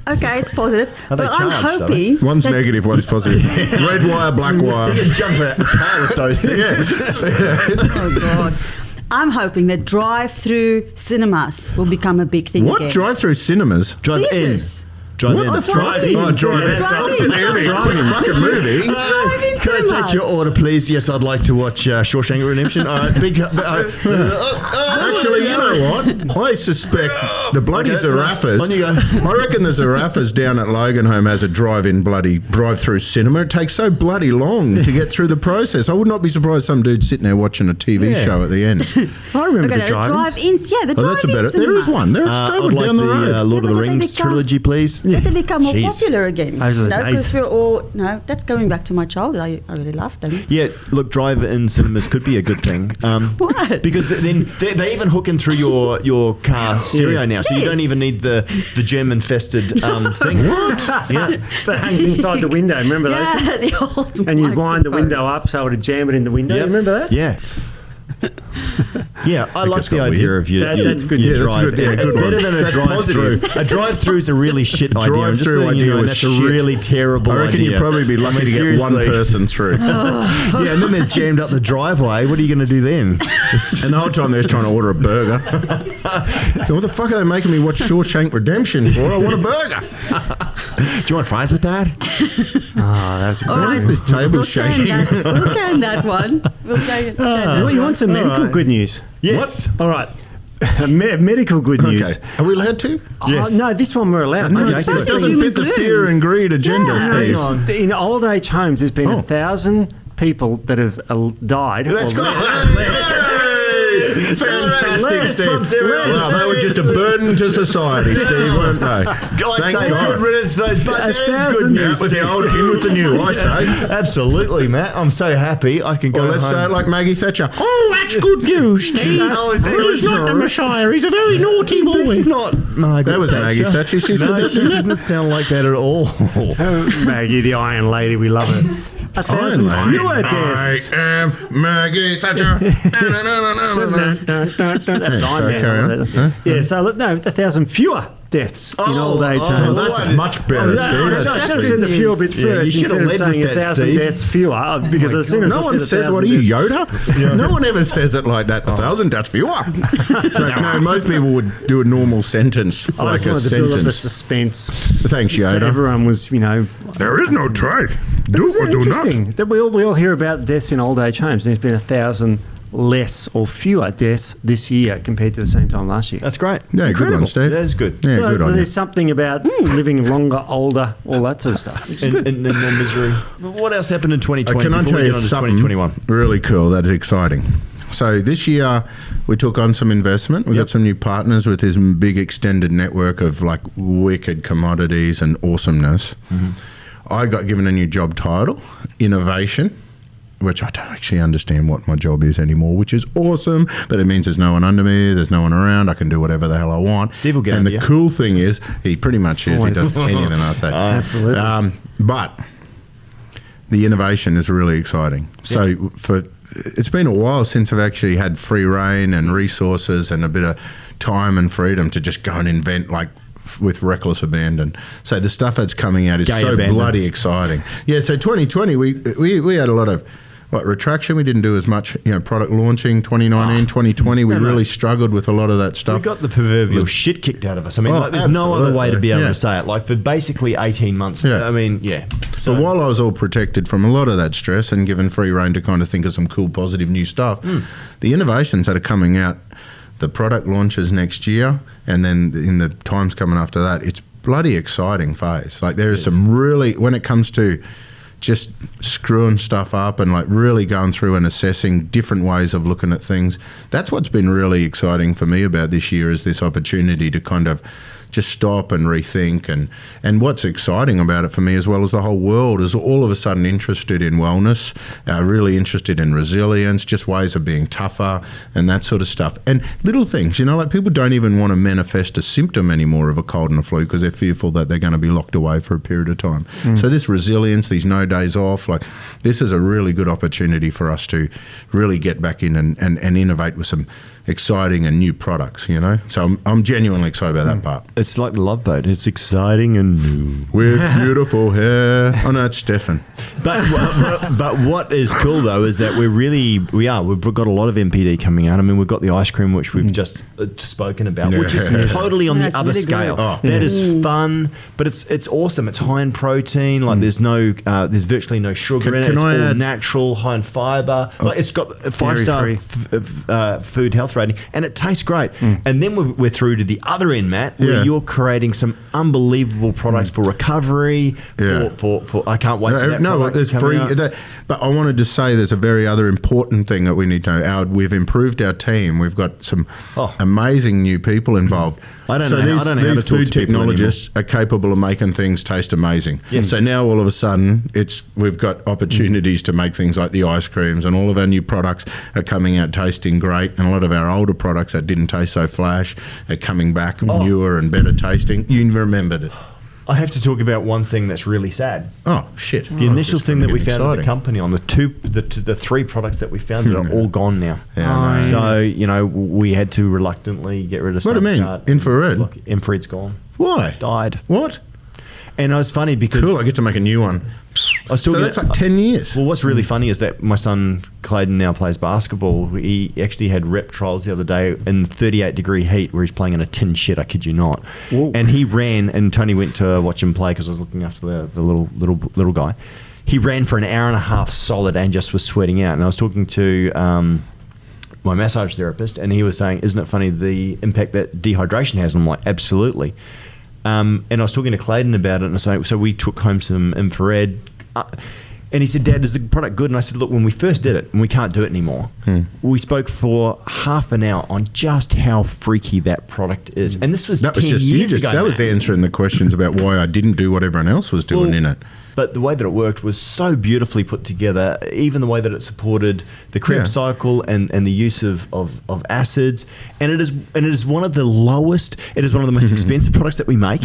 Okay, it's positive. Are they But I'm charged, are hoping. One's that- negative, one's positive. Red wire, black wire. You can jump a car with those things. Oh, God. I'm hoping that drive-through cinemas will become a big thing What? again. Drive-through cinemas? Drive in. Theatres. Drive What in. the fuck? Drive-in. Oh, drive-in. Drive-in, That's an sorry. fucking movie. Drive-in Can I take cinemas. your order, please? Yes, I'd like to watch Shawshank Redemption. All right, big. Actually, you know what? I suspect the bloody Okay, that's enough. Zarafas. On you go. I reckon the Zarafas down at Loganholme has a drive-through cinema. It takes so bloody long to get through the process. I would not be surprised some dude sitting there watching a TV Yeah. show at the end. I remember Okay, the drive-ins. drive-ins. Yeah, the Oh, that's a drive-in better. There is one. There's I'd stable like down the road. the Lord of the Yeah, but they Rings become- trilogy, please. Let them become more Jeez. popular again. Those are the days. Because we're all that's going back to my childhood. I really loved them. Yeah, look, drive-in cinemas could be a good thing. What? Because then they even hook in through your car stereo now, so you don't Yes. even need the germ-infested thing. What? Yeah. That hangs inside the window. Remember those? Yeah, the old. And you wind the window microphones. up so it would jam it in the window. Yep. Remember that? Yeah. Yeah, I like it's the got idea weird. of your That's good. your Yeah, that's drive. good. Yeah, It's good better one. than a That's drive-through. positive. A drive-through is a really shit idea. I'm just Drive-through letting you idea know, was that's shit. a really terrible I reckon idea. you'd probably be lucky to get one seriously. person through. Yeah, and then they're jammed up the driveway. What are you going to do then? And the whole time they're trying to order a burger. What the fuck are they making me watch Shawshank Redemption for? I want a burger. Do you want fries with that? Oh, that's great. All Why right. is this table We'll shaking? We'll can that one. We'll can that Well, you want some medical right. good news? Yes. All right. Medical good news. Okay. Are we allowed to? Yes. Oh, no, this one we're allowed. No, Okay, it good. doesn't fit the fear and greed agenda, Yeah. Steve. Hang on. In old age homes, there's been 1,000 people that have died. Let's or go. Hey! Fantastic, Les Steve. from Zero. Wow, they were just a burden to society, Steve, weren't they? Guys Thank say God. good riddance to those, but that is good 1,000 news. Out with the old, in with the new, I say. Absolutely, Matt. I'm so happy I can go Well, let's home. say it like Maggie Thatcher. Oh, that's good news, Steve. No, He's not the Messiah. He's a very naughty boy. It's not Margaret That was Maggie Thatcher. She said No, that, she didn't it? didn't sound like that at all. Oh, Maggie, the Iron Lady, we love her. 1,000 fewer deaths. I am Maggie Thatcher. That's so Iron Man. carry on. Huh? Yeah, so look, no, 1,000 fewer deaths in old age homes. That's much better, I Steve. should have said the fewer bits Yeah, you first should have instead of led saying with that, 1,000 Steve. deaths fewer, because as soon as No I one said says, 1,000 what are you, deaths- Yoda? No one ever says it like that. 1,000, that's fewer. It's like, no, most people would do a normal sentence, I like just a wanted to build up the sentence. suspense. Thanks, So Yoda. everyone was, There is no trade. Do Isn't it interesting that we all hear about deaths in old age homes. There's been 1,000 less or fewer deaths this year compared to the same time last year. That's great. Yeah, good Incredible. one, Steve. That is good. Yeah, so good on you. there's something about living longer, older, all that sort of stuff. It's good. And more misery. What else happened in 2020? Can I before tell we you get on to something 2021? really cool that is exciting? So this year we took on some investment. We got some new partners with this big extended network of like wicked commodities and awesomeness. I got given a new job title, innovation, which I don't actually understand what my job is anymore, which is awesome, but it means there's no one under me, there's no one around, I can do whatever the hell I want. Steve will get and under the you. cool thing is, he pretty much is, he does anything I say. Absolutely. But the innovation is really exciting. So it's been a while since I've actually had free reign and resources and a bit of time and freedom to just go and invent like with reckless abandon. So the stuff that's coming out is Gay so abandon. bloody exciting. Yeah, so 2020 we had a lot of retraction. We didn't do as much, product launching. 2019, 2020, we really struggled with a lot of that stuff. We got the proverbial shit kicked out of us. I mean, Oh, like, there's no other way to be able absolutely. to say it. Like, for basically 18 months. Yeah. I mean, yeah. So while I was all protected from a lot of that stress and given free rein to kind of think of some cool, positive new stuff, the innovations that are coming out, the product launches next year, and then in the times coming after that, it's bloody exciting phase. Like there is some really, when it comes to just screwing stuff up and like really going through and assessing different ways of looking at things, that's what's been really exciting for me about this year, is this opportunity to kind of just stop and rethink. And what's exciting about it for me as well is the whole world is all of a sudden interested in wellness, really interested in resilience, just ways of being tougher and that sort of stuff. And little things, like people don't even want to manifest a symptom anymore of a cold and a flu because they're fearful that they're going to be locked away for a period of time. So this resilience, these no days off, like this is a really good opportunity for us to really get back in and innovate with some exciting and new products, So I'm genuinely excited about that part. It's like the Love Boat. It's exciting and new. With beautiful hair. Oh, no, it's Stefan. But what is cool, though, is that we've got a lot of MPD coming out. I mean, we've got the ice cream, which we've just spoken about, which is totally on the other really scale. Oh. That is fun, but it's awesome. It's high in protein. Like there's virtually no sugar in it. It's all natural, high in fiber. Like it's got a 5-star food health rating, and it tastes great. And then we're through to the other end, Matt, where you're creating some unbelievable products for recovery. For I can't wait for that. No, product it's to come free. out. But I wanted to say there's a very other important thing that we need to know. We've improved our team. We've got some amazing new people involved. I don't know how to these talk to food people technologists are capable of making things taste amazing. Yes. So now all of a sudden we've got opportunities to make things like the ice creams, and all of our new products are coming out tasting great, and a lot of our older products that didn't taste so flash are coming back newer and better tasting. You remembered it. I have to talk about one thing that's really sad. Oh shit! The initial thing that we found at the company on the 3 products that we found are all gone now. Yeah, so we had to reluctantly get rid of. What do you mean? Infrared? Infrared's gone. Why? Died. What? And it was funny because Cool, I get to make a new one. I was talking. So that's like 10 years. Well, what's really funny is that my son Clayton now plays basketball. He actually had rep trials the other day in 38-degree heat where he's playing in a tin shed, I kid you not. Whoa. And he ran, and Tony went to watch him play because I was looking after the little guy. He ran for an hour and a half solid and just was sweating out. And I was talking to my massage therapist, and he was saying, isn't it funny the impact that dehydration has? And I'm like, absolutely. And I was talking to Clayton about it, and I was saying, so we took home some infrared. And he said, Dad, is the product good? And I said, look, when we first did it, and we can't do it anymore, we spoke for half an hour on just how freaky that product is. And this was 10 years ago. That was answering the questions about why I didn't do what everyone else was doing in it. But the way that it worked was so beautifully put together, even the way that it supported the Krebs cycle and the use of acids. And it is one of the lowest, it is one of the most expensive products that we make.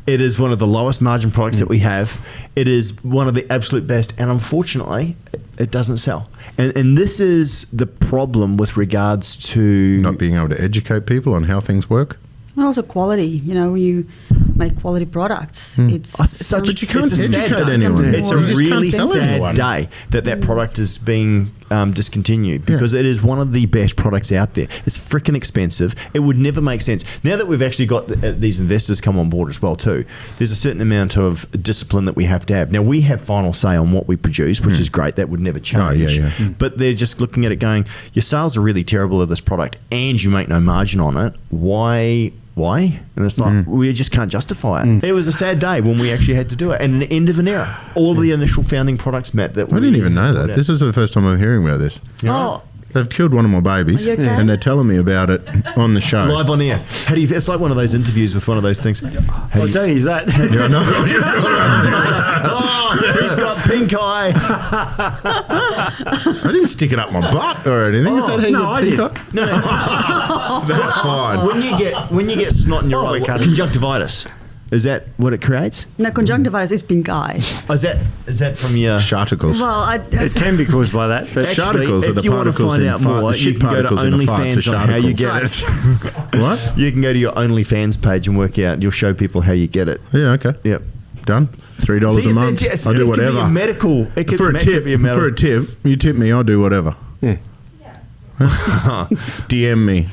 It is one of the lowest margin products that we have. It is one of the absolute best. And unfortunately, it doesn't sell. And this is the problem with regards to Not being able to educate people on how things work. And also quality. You make quality products. It's But you can't educate anyone. It's a You just really can't tell sad anyone. day that product is being discontinued because it is one of the best products out there. It's freaking expensive. It would never make sense. Now that we've actually got these investors come on board as well too, there's a certain amount of discipline that we have to have. Now we have final say on what we produce, which is great. That would never change. But they're just looking at it going, your sales are really terrible of this product and you make no margin on it. Why? And it's like, we just can't justify it. It was a sad day when we actually had to do it. And an end of an era. All of the initial founding products, Matt, that I didn't even know that. This is the first time I'm hearing about this. Oh, They've killed one of my babies, Are you okay? and they're telling me about it on the show. live on air. How do you? It's like one of those interviews with one of those things. How do you, Is that? Yeah, I know. oh, he's got pink eye. I didn't stick it up my butt or anything. Is that how you no, get I pink did. eye? No. That's fine. When you get snot in your eye, we cut it. conjunctivitis. Is that what it creates? no, conjunctivitis is pink eye. Oh, is that from your? Sharticles. Well, It can be caused by that. But Actually, Sharticles are if the you want to particles find in out more, the you shit can go to particles in the farts OnlyFans are on how you sharticles. get it. What? You can go to your OnlyFans page and work out. You'll show people how you get it. Yeah, okay. Yep. Done. $3 a month. I'll do whatever. Medical. It could For a tip, you tip me, I'll do whatever. yeah. DM me.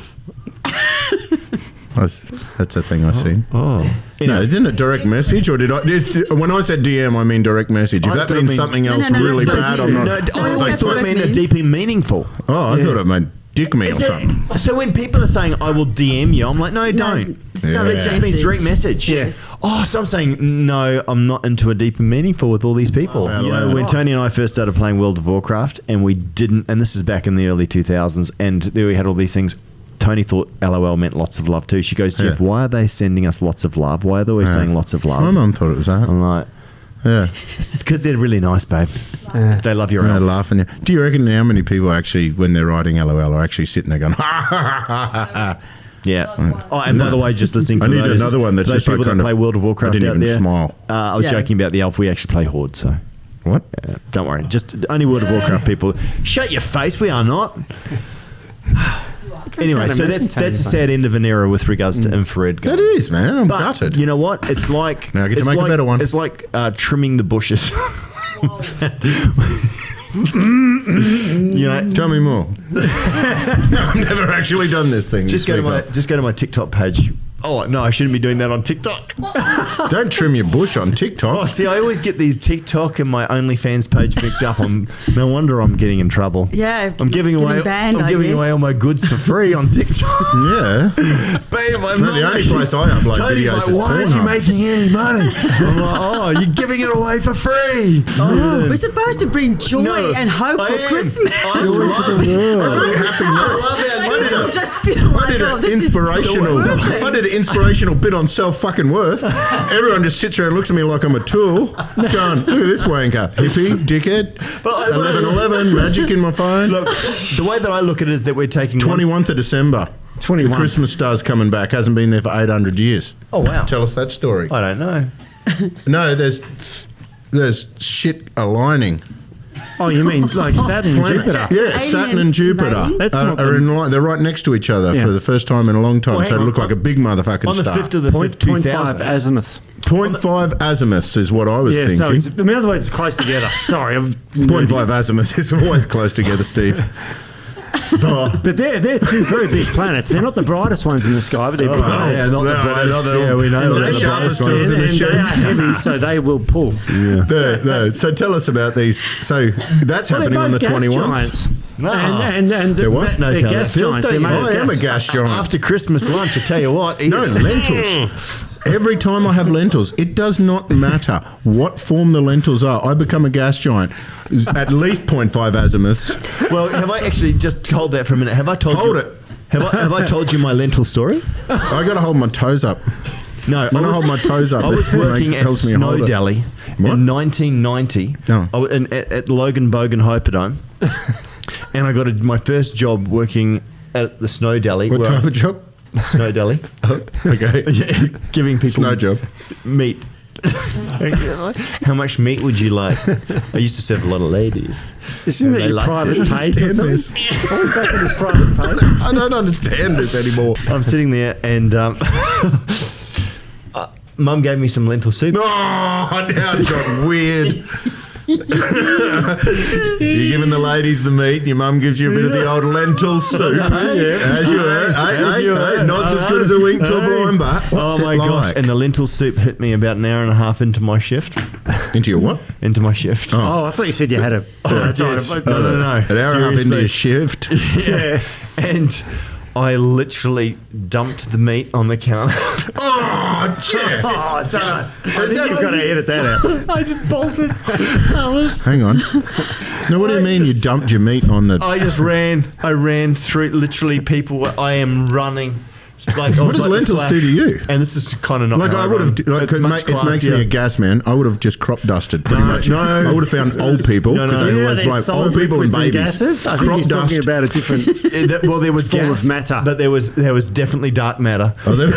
That's a thing I see. Oh. No, isn't it direct message, or when I said DM, I mean direct message. If I that thought it means mean- something No, else no, really that's bad, what I'm it not. No, I always That's thought what it it meant a means. deep and meaningful. Oh, I thought it meant dick me or something. So when people are saying, I will DM you, I'm like, no, don't. it's Yeah. direct It just means direct message. Yes. Oh, so I'm saying, no, I'm not into a deep and meaningful with all these people. Wow, You know, wow. when Tony and I first started playing World of Warcraft, and we didn't, and this is back in the early 2000s, and there we had all these things. Tony thought LOL meant lots of love too. She goes, Jeff, why are they sending us lots of love? Why are they always saying lots of love? My mum thought it was that. I'm like, Yeah. it's because they're really nice, babe. They love your They're elf. laughing. Do you reckon how many people actually, when they're writing LOL, are actually sitting there going, ha, ha, ha, ha, ha. Yeah. Oh, and by the way, just listening to I need those, another one that's those just like people that kind of- play World of Warcraft I didn't out even there. smile. I was Yeah. joking about the elf. We actually play Horde, so What? don't worry. Just only World of Warcraft people. Shut your face. We are not. Anyway, so that's a sad end of an era with regards to infrared That gun. is, man. I'm But gutted. you know what? It's like Now I get to it's make a like- better one. It's like trimming the bushes. You know, Tell me more. No, I've never actually done this thing. just go to my TikTok page. Oh no, I shouldn't be doing that on TikTok. Don't trim your bush on Oh, TikTok. see, I always get these TikTok and my OnlyFans page picked up. No wonder I'm getting in trouble. Yeah, I'm giving away. banned, I'm I giving guess. away all my goods for free on TikTok. Yeah. Babe, I'm No, not the only making- place I upload Tony's videos like, is why aren't you Pornhub." making any money? I'm like, oh, you're giving it away for free. We're supposed to bring joy No, and hope I for am. Christmas. I love it. I'm very happy I now. love it. I did People a- just feel I like, did oh, an this inspirational. is worth it. I did an inspirational bit on self fucking worth. Everyone just sits there and looks at me like I'm a tool. Going, look at this wanker, hippie, dickhead. But 11/11, magic in my phone. Look, the way that I look at it is that we're taking 21th of December. 21. The Christmas star's coming back. Hasn't been there for 800 years. Oh wow! Tell us that story. I don't know. No, there's shit aligning. Oh, you mean like Saturn and Planets. Jupiter? Yeah, Aliens Saturn and Jupiter invading? That's not are the- in line. They're right next to each other Yeah. for the first time in a long time. Well, So hang they on. look like a big motherfucking On the star. 5th of the 5th, 0.5 2000. azimuth. 0.5 azimuths is what I was Yeah, so thinking. in other words, it's close together. Sorry, I'm 0.5 azimuths is always close together, Steve. But they're two very big planets. They're not the brightest ones in the sky, but they're big. yeah, not the No, brightest. not the- Yeah, we know. not they're the the sharpest brightest tools ones. in the and shed. they are heavy, so they will pull. No. So tell us about these. So that's Well, happening on the they're both gas 21st. giants. No. And They're what? Matt knows they're how that gas feels, giants. don't They're you? made of I am a gas. gas giant. After Christmas lunch, I tell you what. No, lentils. Every time I have lentils, it does not matter what form the lentils are. I become a gas giant. At least 0.5 azimuths. Well, have I actually just hold that for a minute? Have I told Hold you? it. Have I told you my lentil story? I got to hold my toes up. No, When I hold my toes up, I was it working at tells me to hold Snow it. Deli What? in 1990. Oh. I was at Logan Bogan Hyperdome, and I got my first job working at the Snow Deli. What where type I- of job? Snow Deli? Okay. Giving people Snow job. meat. How much meat would you like? I used to serve a lot of ladies. Isn't They it your liked private it. page or Understand something? Oh, back in his private page. I don't understand this anymore. I'm sitting there and Mum gave me some lentil soup. Oh, now it's got weird. You're giving the ladies the meat, and your mum gives you a bit of the old lentil soup. As you heard. Not as good as a wink to a blind bat. Oh my gosh! And the lentil soup hit me about an hour and a half into my shift. Into your what? Into my shift. Oh, I thought you said you had a. yes. No. An hour and a half into your Seriously. shift. Yeah. And I literally dumped the meat on the counter. Oh, Jeff. Oh, don't. I think you've got to edit that out. I just bolted. Hang on. Now, what do you mean you dumped your meat on the... I just ran. I ran through literally people. I am running. Like, What does lentils do to you? And this is kind of not Like how I would run. have, like, It's much it makes me classier. a gas man. I would have just crop dusted pretty much. no. I would have found old people No, because no. they You know always there's blame solid old people and liquids babies. gases? I think Crop he's talking dust. about a different. Well, there was Full of gas, matter. but there was definitely dark matter. Oh, there-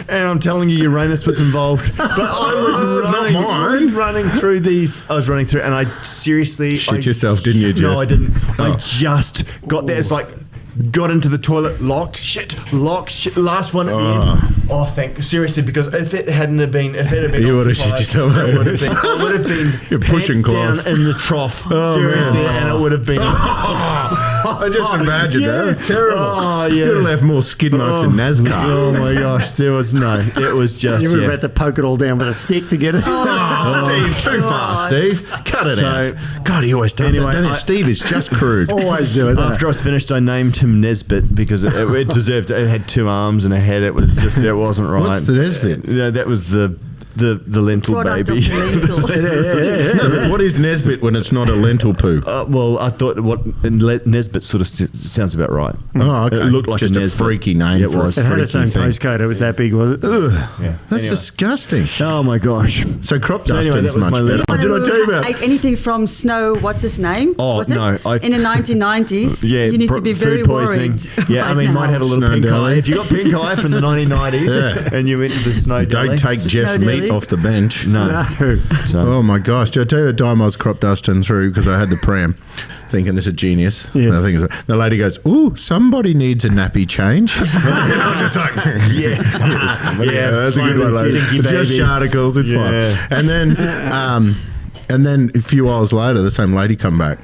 And I'm telling you, Uranus was involved. But I was Not running, mine. running through these. I was running through, and I seriously Shit yourself, didn't you, Jeff? No, I didn't. Oh. I just got there. It's like got into the toilet, locked. Shit. Last one at the end. Oh, seriously, because if it hadn't have been, You would have shit occupied, yourself. It would have been. It would have been You're pushing pants down cloth. in the trough. Oh, seriously, man. and it would have been. I just imagined that. It was terrible. Oh, You would have yeah. left more skid marks in NASCAR. Oh my gosh, there was no. It was just. You would have Yeah. had to poke it all down with a stick to get it. Oh, Steve, too far, Steve. Cut it So- out. God, he always does Anyway, that. Steve is just crude. Always do it. don't After I was finished, I named him Nesbit because it deserved it. It had 2 arms and a head. It was just, it wasn't right. What's the Nesbit? Yeah, that was the lentil Product baby. of the lentil. No, but what What is Nesbit when it's not a lentil poo? Well, I thought what Nesbit sort of sounds about right. Oh, okay. It looked like just a a Nesbit. freaky name Yeah, it for was. a It had its freaky own thing. postcode. It was that big, was it? Ugh, Yeah. that's Anyway. disgusting. Oh my gosh. So crop So anyway, dusting that is was much my better. little- Oh, did I tell you about? Ate anything from snow? What's his name? Oh, Was it? no, In the 1990s. Yeah, you need to be very food poisoning. worried. Yeah, I right mean, now. might have a little Snow pink deli. eye. If you got pink eye from the 1990s Yeah. and you went to the snow deli. Don't take Jeff's Snow meat deli. off the bench. No. No. So, Oh my gosh! Did I tell you a time I was crop dusting through because I had the pram, thinking this is genius. Yes. I think the lady goes, "Ooh, somebody needs a nappy change." And I was just like, yeah. that's a good one, lady. Stinky Just baby. articles, it's Yeah. fine. And then a few hours later, the same lady come back,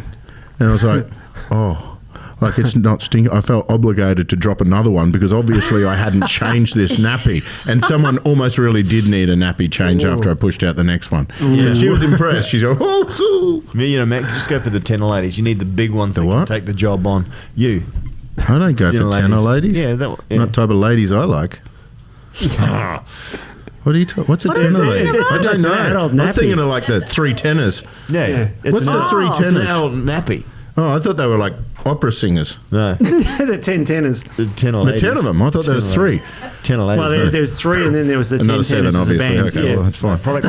and I was like, "Oh." Like it's not stinking. I felt obligated to drop another one because obviously I hadn't changed this nappy, and someone almost really did need a nappy change after I pushed out the next one. Yeah. And she was impressed. She's like, "Oh, You know, Matt, just go for the tenor ladies. You need the big ones The that what? can take the job on. You. I don't go for tenor ladies. Yeah, that one. Yeah. Not type of ladies I like." What are you talking? What's a do you tenor talking lady? about? I don't It's an know. adult I was nappy. thinking of like the three tenors. Yeah. It's What's an the adult- three It's an tenors? adult nappy. Oh, I thought they were like opera singers. No. The 10 tenors. The tenor The ladies. 10 of them. I thought there was three. Tenor ladies. Well, there's 3, and then there was the 10 Another tenors 7, as a obviously. band. Okay, Yeah. well, that's fine. product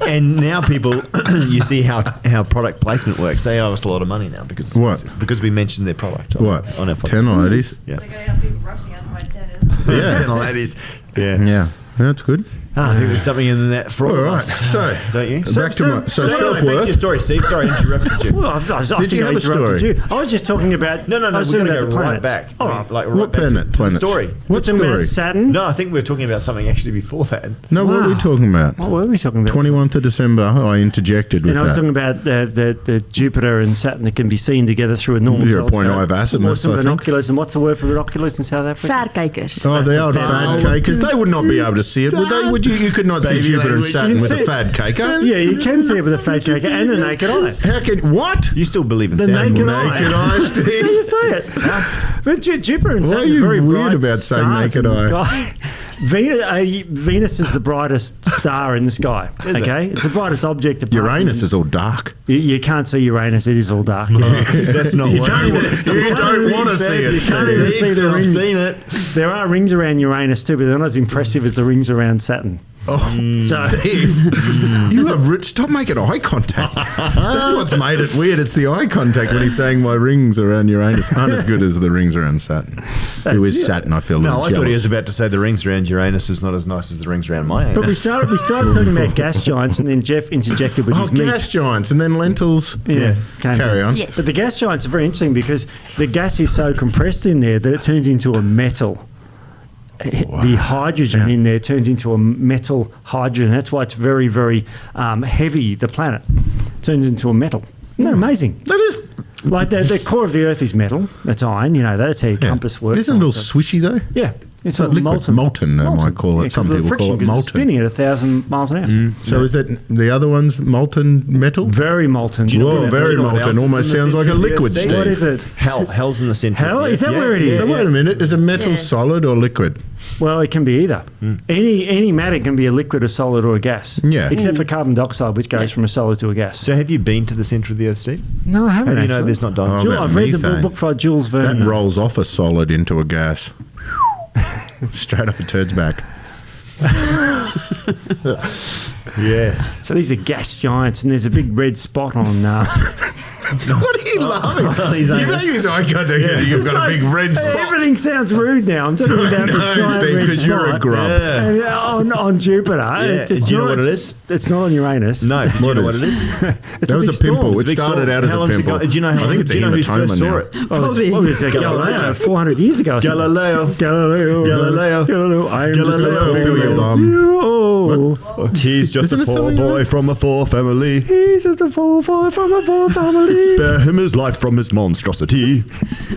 and now people you see how product placement works. They owe us a lot of money now because we mentioned their product on What? our podcast. Tenor ladies? Yeah. Like I have people rushing out to my tennis. Yeah. Tenor ladies. Yeah. Yeah. That's good. I think there's something in that for all All of right. us. So, Don't you? back to my. So, anyway, back to your self-worth. story, Steve. Sorry, I interrupted you. Well, I Did think you I have a interrupted story? you. I was just talking about. No, I was we're talking going to about go the right planets. back. All right. Like right What back to planets? the story. What Talking about story? Saturn. No, I think we were talking about something actually before that. No, what were we Wow. talking about? What were we talking about? 21th of December, I interjected with And I was that. talking about the Jupiter and Saturn that can be seen together through a normal 0.5 telescope. azimuths, Or some I think. binoculars. And what's the word for binoculars in South Africa? Verkijkers. Oh, the old a fad foul- cakers. They would not be able to see it, would they? Would you? You could not see Baby Jupiter and language. Saturn You with a see it. fad caker. Yeah, you can see it with a fat caker and a naked eye. How can what? You still believe in The Santa? naked Naked eye. eye, So you Steve. say it. But Jupiter and Why Saturn are you very weird bright about saying stars naked in the eye? sky. Venus is the brightest star in the sky. Is it? Okay, it's the brightest object. apart from- Uranus is all dark. You can't see Uranus. It is all dark. That's not You what don't, that's you not don't what want to Steve see said. it. You can't even Steve. see the I've rings. seen it. There are rings around Uranus too, but they're not as impressive as the rings around Saturn. Oh, So- Steve, you have stop making eye contact. That's what's made it weird. It's the eye contact when he's saying my rings around Uranus aren't as good as the rings around Saturn. Who is Saturn? I feel a No, little I thought he jealous. was about to say the rings around Uranus is not as nice as the rings around my anus. But we started talking about gas giants, and then Jeff interjected with Oh, his meat. gas giants and then lentils. Yeah, Carry on. Yes. But the gas giants are very interesting because the gas is so compressed in there that it turns into a metal. The hydrogen in there turns into a metal hydrogen. That's why it's very, very heavy, the planet. Turns into a metal. Isn't that amazing? That is. Like the core of the Earth is metal. That's iron. You know, that's how your compass works. Isn't it a little swishy though? Yeah. It's like all liquid. Molten, they might call it. Yeah, Some 'cause of the people friction, call it 'cause it's molten. spinning at 1,000 miles an hour. So is that the other one's molten metal? Very molten. Whoa, very Do you know what else molten. is Almost in the sounds like a centre of the liquid, Earth, Steve? Steve. What is it? Hell's in the centre. Hell? of the Is that Earth. where it is? So wait a minute. Is a metal Yeah. solid or liquid? Well, it can be either. Any matter can be a liquid, a solid, or a gas. Yeah. Except for carbon dioxide, which goes from a solid to a gas. So have you been to the centre of the Earth, Steve? No, I How haven't. do you know actually. there's not Oh, done? about I've read the methane. book by Jules Verne. That rolls off a solid into a gas. Straight off a turd's back. Yes. So these are gas giants, and there's a big red spot on. What are you laughing? He's You anus. make this eye contact. You've got a big red spot. Everything sounds rude now. I'm talking about the No, giant Steve, red because you're a spot. grub. And, on Jupiter. Do you know what it is? It's not on Uranus. No. Do you What know is? what it is? It's That was big a pimple. storm. It Big started storm. out as How a long's it pimple. got? Do you know how? I think it's a do you know who hematoma first saw now. it? Probably. What was it? Galileo, 400 years ago. or something. Galileo. Galileo. I am just a Galileo. little Feel your boy. bum. Oh. He's just Isn't a it poor something boy like- from a poor family. He's just a poor boy from a poor family. Spare him his life from his monstrosity.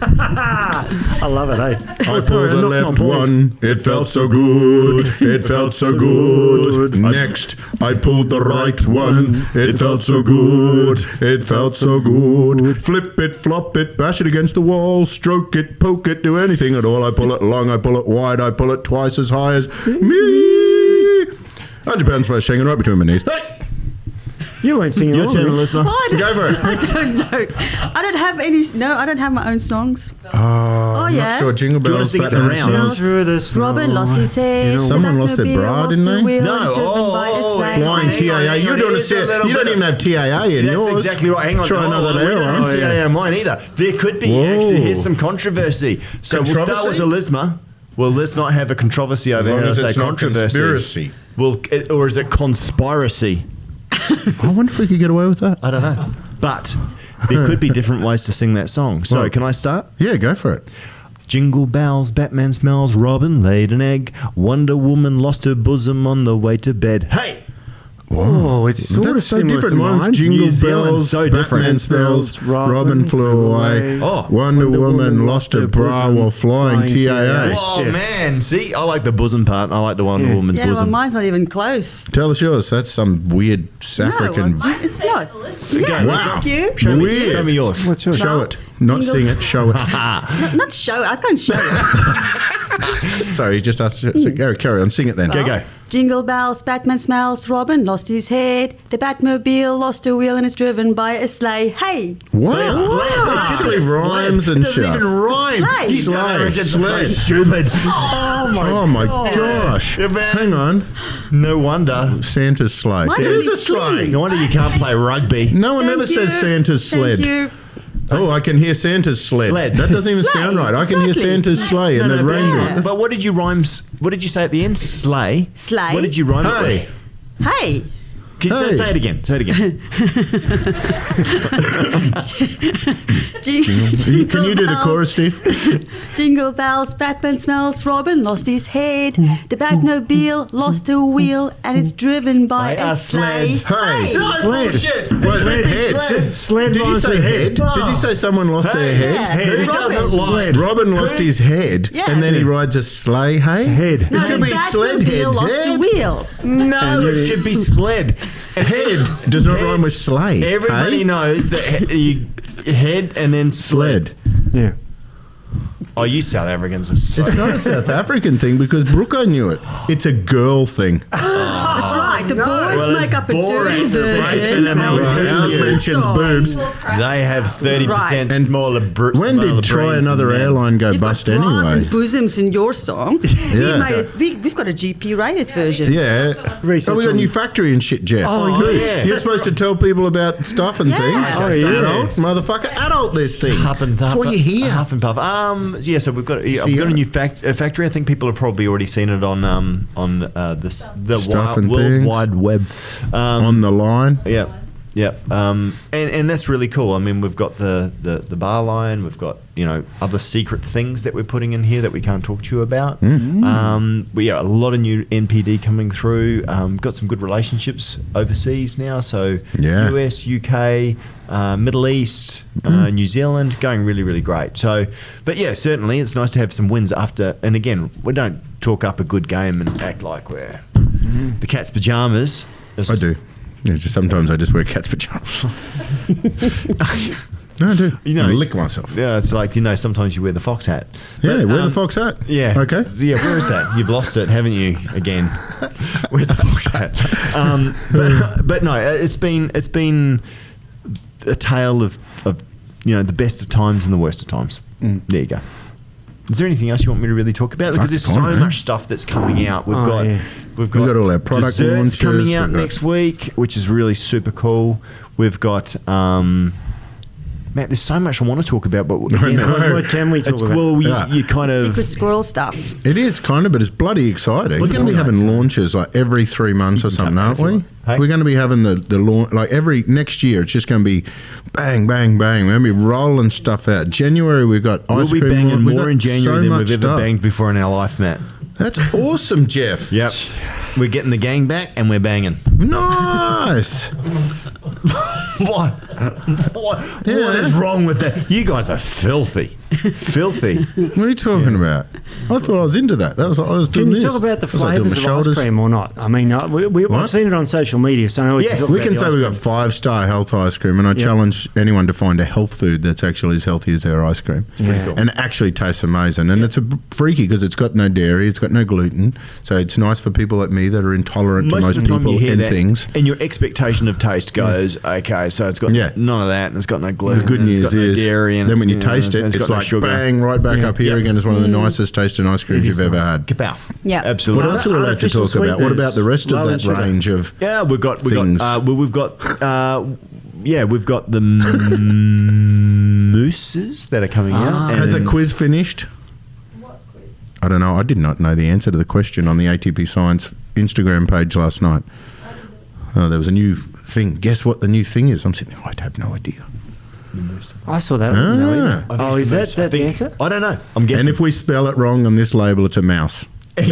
I love it, eh? I pulled sorry, the knocked my left balls. one. It felt so good. It felt so good. Next, I pulled the right one. It felt so good. It felt so good. Flip it, flop it, bash it against the wall. Stroke it, poke it, do anything at all. I pull it long, I pull it wide, I pull it twice as high as me. 100 pounds flesh hanging right between my knees. Hey! You weren't singing Your along. turn, with me. listener. Oh, Go for it. I don't know. I don't have any. No, I don't have my own songs. I'm yeah. not sure. Jingle Do you wanna bells, sing it Batman around? smells. Through the snow. Robin lost his head. You know, Someone lost their bra, didn't they? No, Flying TAA. You don't You don't even have TAA in That's yours. exactly right. Hang on. Try another we don't airline. have TAA on mine either. There could be. Whoa. Actually, here's some controversy. So we'll start with Controversy? the Lisma. Well, let's not have a controversy over long here. as Say it's not controversy. conspiracy. Well, or is it conspiracy? I wonder if we could get away with that. I don't know. But there could be different ways to sing that song. So Well- can I start? Yeah, go for it. Jingle bells, Batman smells, Robin laid an egg, Wonder Woman lost her bosom on the way to bed. Hey! Oh, it's sort That's of so similar different. to Mine's mine. Jingle New Zealand's bells, so Batman different. spells, Robin Robin flew away. Oh. Wonder Woman lost her bra bosom, while flying TAA. Oh, Yeah. man. See, I like the bosom part. I like the Wonder Woman's Yeah, well, bosom. mine's not even close. Tell us yours. That's some weird African. No, it's not. Okay, Wow. Thank you. Show me, Weird. show me yours. What's yours? Show it. Not Jingle- sing it. Show it. Not show. I can't show it. Sorry, you just asked. Carry on. Sing it then. Go. Jingle bells, Batman smells, Robin lost his head. The Batmobile lost a wheel and is driven by a sleigh. Hey! Wow. Sled. It actually rhymes and It doesn't shit. even rhyme. Sleigh. You South Sleigh. Americans are so Sleigh. stupid. Oh my gosh. Yeah, man. Hang on. No wonder. Santa's sleigh. Mine's It really is a sleigh. No wonder you can't play rugby. No one Thank ever says you. Santa's sled. Thank you. Oh, I can hear Santa's sled. Sled. That doesn't even Sleigh, sound right. I can hear exactly. Santa's sleigh and the but, reindeer. but what did you rhyme? What did you say at the end? Sleigh. Sleigh. What did you rhyme Hey. it Hey! with? Can you Hey. say it again? Say it again. Can you do the chorus, Steve? Jingle bells, Batman smells, Robin lost his head. The Batmobile lost a wheel and it's driven by By a a sleigh. sled. Hey. No, bullshit. It Was should it be head? sled. Sled Did you rhymes say with head? Did you say someone lost their head? Yeah. Who Robin. doesn't like? Robin lost his head, Yeah. and then he rides a sleigh. Hey, Head. No, It should the be sled head. Batmobile lost a Head. wheel. No, it should be sled. Head does not rhyme with sleigh. Everybody hey? knows that you head and then sled. Yeah. Oh, you South Africans are so. It's not a South African thing because Brooke knew it. It's a girl thing. That's right. The boys Well, it's make up a boring dirty for version. them. and Right, it's ours a mentions song. boobs. They have 30% right. And smaller. When did Try Another Airline go You've bust got bras anyway? and bosoms in your song. Yeah. We've got a GP-rated version. Yeah. Research Oh, we got a on- new factory and shit, Jeff. Oh, too. yeah. You're supposed to tell people about stuff and Yeah. things. Oh, yeah. Adult, motherfucker, adult this thing. Huff and That's puff. why you're here. Huff and puff. Yeah, so we've got See a ya. new factory. I think people have probably already seen it on the Stuff and World things. Wide Web. On the line. Yeah, yeah, and that's really cool. I mean, we've got the bar line. We've got other secret things that we're putting in here that we can't talk to you about. A lot of new NPD coming through. Got some good relationships overseas now. So Yeah. US, UK, Middle East, New Zealand, going really, really great. So, but yeah, certainly it's nice to have some wins after. And again, we don't talk up a good game and act like we're the cat's pajamas. I do. It's just sometimes I just wear cat's pajamas. No, I do. I lick myself. Yeah, it's like sometimes you wear the fox hat. Yeah, But, wear the fox hat. Yeah. Okay. Yeah, where is that? You've lost it, haven't you? Again. Where's the fox hat? But no, it's been a tale of the best of times and the worst of times. There you go. Is there anything else you want me to really talk about? Because there's so much stuff that's coming out. We've got all our product desserts launches, coming out we've got- next week, which is really super cool. We've got Matt, there's so much I want to talk about, but again, know. What can we talk it's about? well, Yeah. you kind of Secret squirrel stuff. It is kind of, but it's bloody exciting. We're going to be having launches like every 3 months or something, aren't we? Hey? We're going to be having the launch like every next year. It's just going to be bang, bang, bang. We're going to be rolling stuff out. January we've got ice we'll be cream. banging We've more got in January so than much we've ever stuff. banged before in our life, Matt. That's awesome, Jeff. Yep. We're getting the gang back and we're banging. Nice. What? What Yeah. is wrong with that? You guys are filthy. Filthy. What are you talking about? I thought I was into that. That was what I was doing. Can you this. talk about the I was like doing flavours my of shoulders. ice cream or not? I mean, I've seen it on social media, so I know we can talk We about can the say ice we've cream. got 5-star health ice cream, and I challenge anyone to find a health food that's actually as healthy as our ice cream. Yeah. And it actually tastes amazing. And it's freaky because it's got no dairy, it's got no gluten, so it's nice for people like me that are intolerant to Most most of the time people you hear and that, things. and your expectation of taste goes, okay, so it's got none of that, and it's got no gluten. The good and news it's got no is, dairy, and then when you it's, know, taste it, it's it's got no like sugar. bang, right back up here again as one of the nicest tasting ice creams you've ever had. Kapow. Yeah. Absolutely. What else are we allowed to Artificial talk about? What about the rest of sweeteners, low in that sugar. range of Yeah, we've got things? we've got the mousses that are coming out. Has the and- quiz finished? What quiz? I don't know. I did not know the answer to the question on the ATP Science Instagram page last night. Oh, there was a new thing. Guess what the new thing is? I'm sitting there, I have no idea. I saw that. Ah. Oh, is that the answer? I don't know. I'm guessing. And if we spell it wrong on this label, it's a mouse. Oh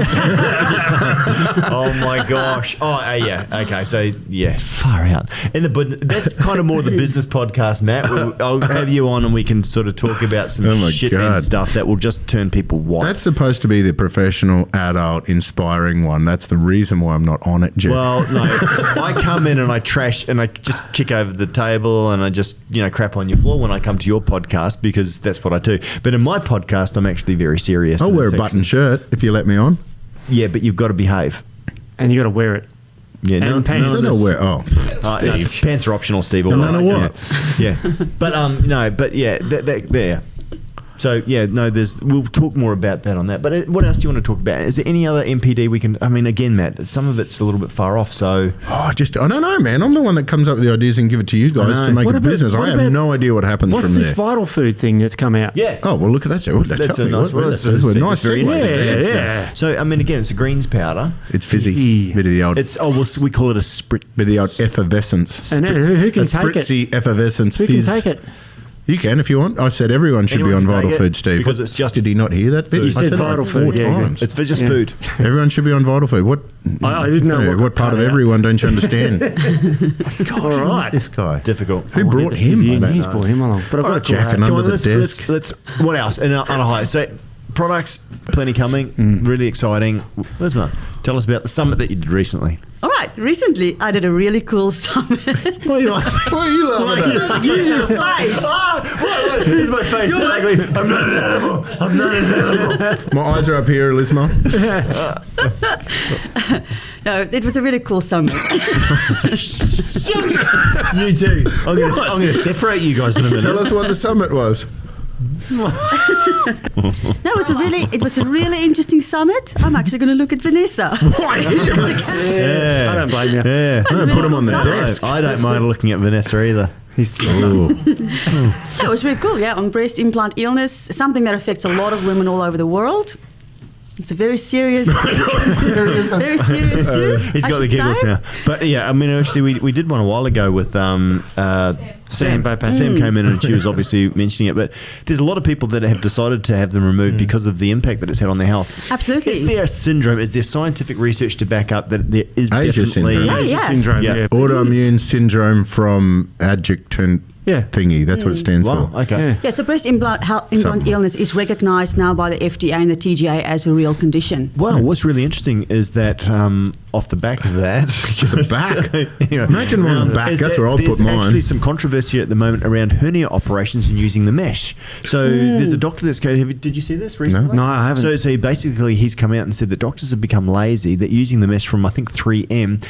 my gosh! Oh yeah. Okay. So yeah, far out. But that's kind of more the business podcast, Matt. I'll have you on, and we can sort of talk about some Oh my shit God. and stuff that will just turn people white. That's supposed to be the professional, adult, inspiring one. That's the reason why I'm not on it, Jeff. Well, no, I come in and I trash and I just kick over the table and I just, crap on your floor when I come to your podcast because that's what I do. But in my podcast, I'm actually very serious. I'll and wear a it's button actually- shirt if you let me on. Yeah, but you've got to behave. And you got to wear it. Yeah, And pants. I don't know where. Oh, No, pants are optional, Steve. no always. matter what. Yeah. But yeah, there. So yeah, no, we'll talk more about that on that. But what else do you want to talk about? Is there any other MPD we can? I mean, again, Matt, some of it's a little bit far off. So I don't know, man. I'm the one that comes up with the ideas and give it to you guys know. to make What a about- business. what I have about- no idea what happens What's from this there. vital food thing that's come out? yeah. Oh, well, look at that. Oh, That's a nice one. That's a nice Very segue. interesting. Yeah. So I mean, again, it's a greens powder. It's fizzy. Fizzy. Bit of the old, We call it a sprit. bit of the old effervescence. And who can a take it? spritzy effervescence Who fizz. can take it? You can if you want. I said everyone should Anyone be on can Vital take it Food, Steve. because it's just Did he not hear that bit? food. You said I it Vital like 4 Food, yeah, times. It's just Yeah. food. Everyone should be on Vital Food. What? I didn't know Yeah, what part of cut out. everyone don't you understand? All right. This guy. Difficult. Who brought him? He's brought him along. But I've got a cool Jack and hat. under the desk. Let's. What else? And on a high. So products, plenty coming. Really exciting. Lisma, tell us about the summit that you did recently. All right. Recently, I did a really cool summit. What are you laughing? Why are you laughing at that? What? Here's my face. That ugly. I'm not an animal. I'm not an animal. My eyes are up here, Lisma. No, it was a really cool summit. You too. I'm going to separate you guys in a minute. Tell us what the summit was. No, it was a really interesting summment. I'm actually going to look at Vanessa. Yeah. I don't blame you. Yeah. Don't put him on the Summit. desk. I don't mind looking at Vanessa either. Ooh. That was really cool, yeah, on breast implant illness, something that affects a lot of women all over the world. It's a very serious, very serious too. He's I got the should giggles say. now. But yeah, I mean, actually, we did one a while ago with Sam. Bypass. Sam came in and she was obviously mentioning it. But there's a lot of people that have decided to have them removed because of the impact that it's had on their health. Absolutely. Is there a syndrome? Is there scientific research to back up that there is Asia definitely... syndrome. Oh, yeah. Syndrome, Yeah. yeah. Autoimmune syndrome from adjectant Yeah. thingy. That's what it stands Wow, for. okay. Yeah. Yeah, so breast implant Something. illness is recognized now by the FDA and the TGA as a real condition. Well, what's really interesting is that off the back of that... The back? Imagine one on the back. is That's that where I'll put there's mine. actually some controversy at the moment around hernia operations and using the mesh. So there's a doctor that's going... Did you see this recently? No, I haven't. So basically he's come out and said that doctors have become lazy, that using the mesh from, I think, 3M...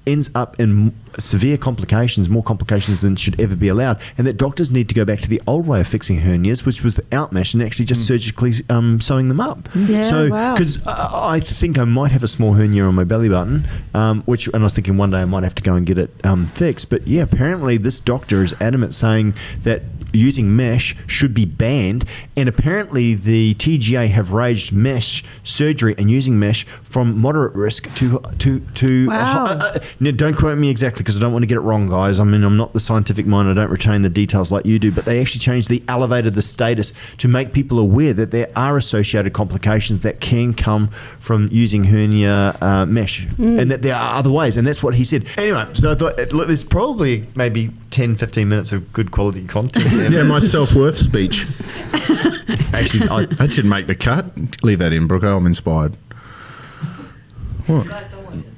ends up in severe complications, more complications than should ever be allowed, and that doctors need to go back to the old way of fixing hernias, which was without mesh and actually just surgically sewing them up. Yeah, so, wow. because I think I might have a small hernia on my belly button, and I was thinking one day I might have to go and get it fixed. But yeah, apparently this doctor is adamant saying that using mesh should be banned, and apparently the TGA have raised mesh surgery and using mesh from moderate risk to Wow. now, don't quote me exactly because I don't want to get it wrong, guys. I mean, I'm not the scientific mind. I don't retain the details like you do, but they actually changed elevated the status to make people aware that there are associated complications that can come from using hernia mesh, and that there are other ways, and that's what he said. Anyway, so I thought, look, there's probably maybe 10, 15 minutes of good quality content there. Yeah, my self-worth speech. Actually, That should make the cut. Leave that in, Brooke. I'm inspired. What? Glad someone is.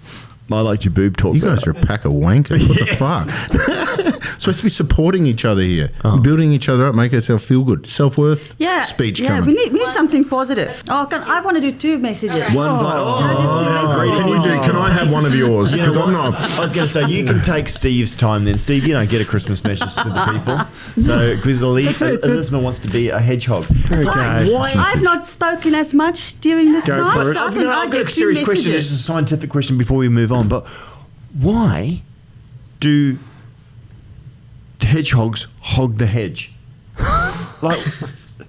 I liked your boob talk. You guys are a pack of wankers. What the fuck? Supposed to be supporting each other here, building each other up, make ourselves feel good. Self-worth speech Yeah, coming. we need something positive. Oh, I want to do 2 messages. One Can I have one of yours? Because I'm not. I was going to say, you can take Steve's time then. Steve, you don't get a Christmas message to the people. So, because Elizabeth wants to be a hedgehog. Why? I've not spoken as much during this Go time. for it. So I I've think I'll got do a 2 serious question. It's a messages. scientific question before we move on. But why do hedgehogs hog the hedge? Like,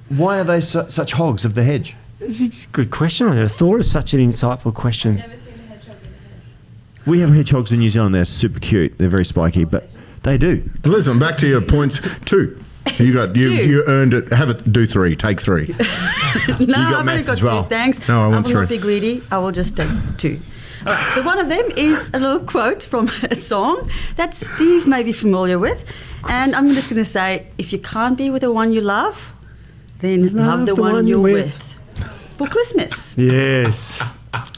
why are they such hogs of the hedge? It's a good question. I never thought of such an insightful question. Never seen a hedgehog in a hedge. We have hedgehogs in New Zealand. They're super cute. They're very spiky, but they do. Listen, back to your points. 2. You earned it. Have it. Do 3. Take 3. No, got I've only maths got as well. 2, thanks. No, I want will not 3. be greedy. I will just take 2. All right, so one of them is a little quote from a song that Steve may be familiar with. And I'm just going to say, if you can't be with the one you love, then love the one you're with. For Christmas. Yes.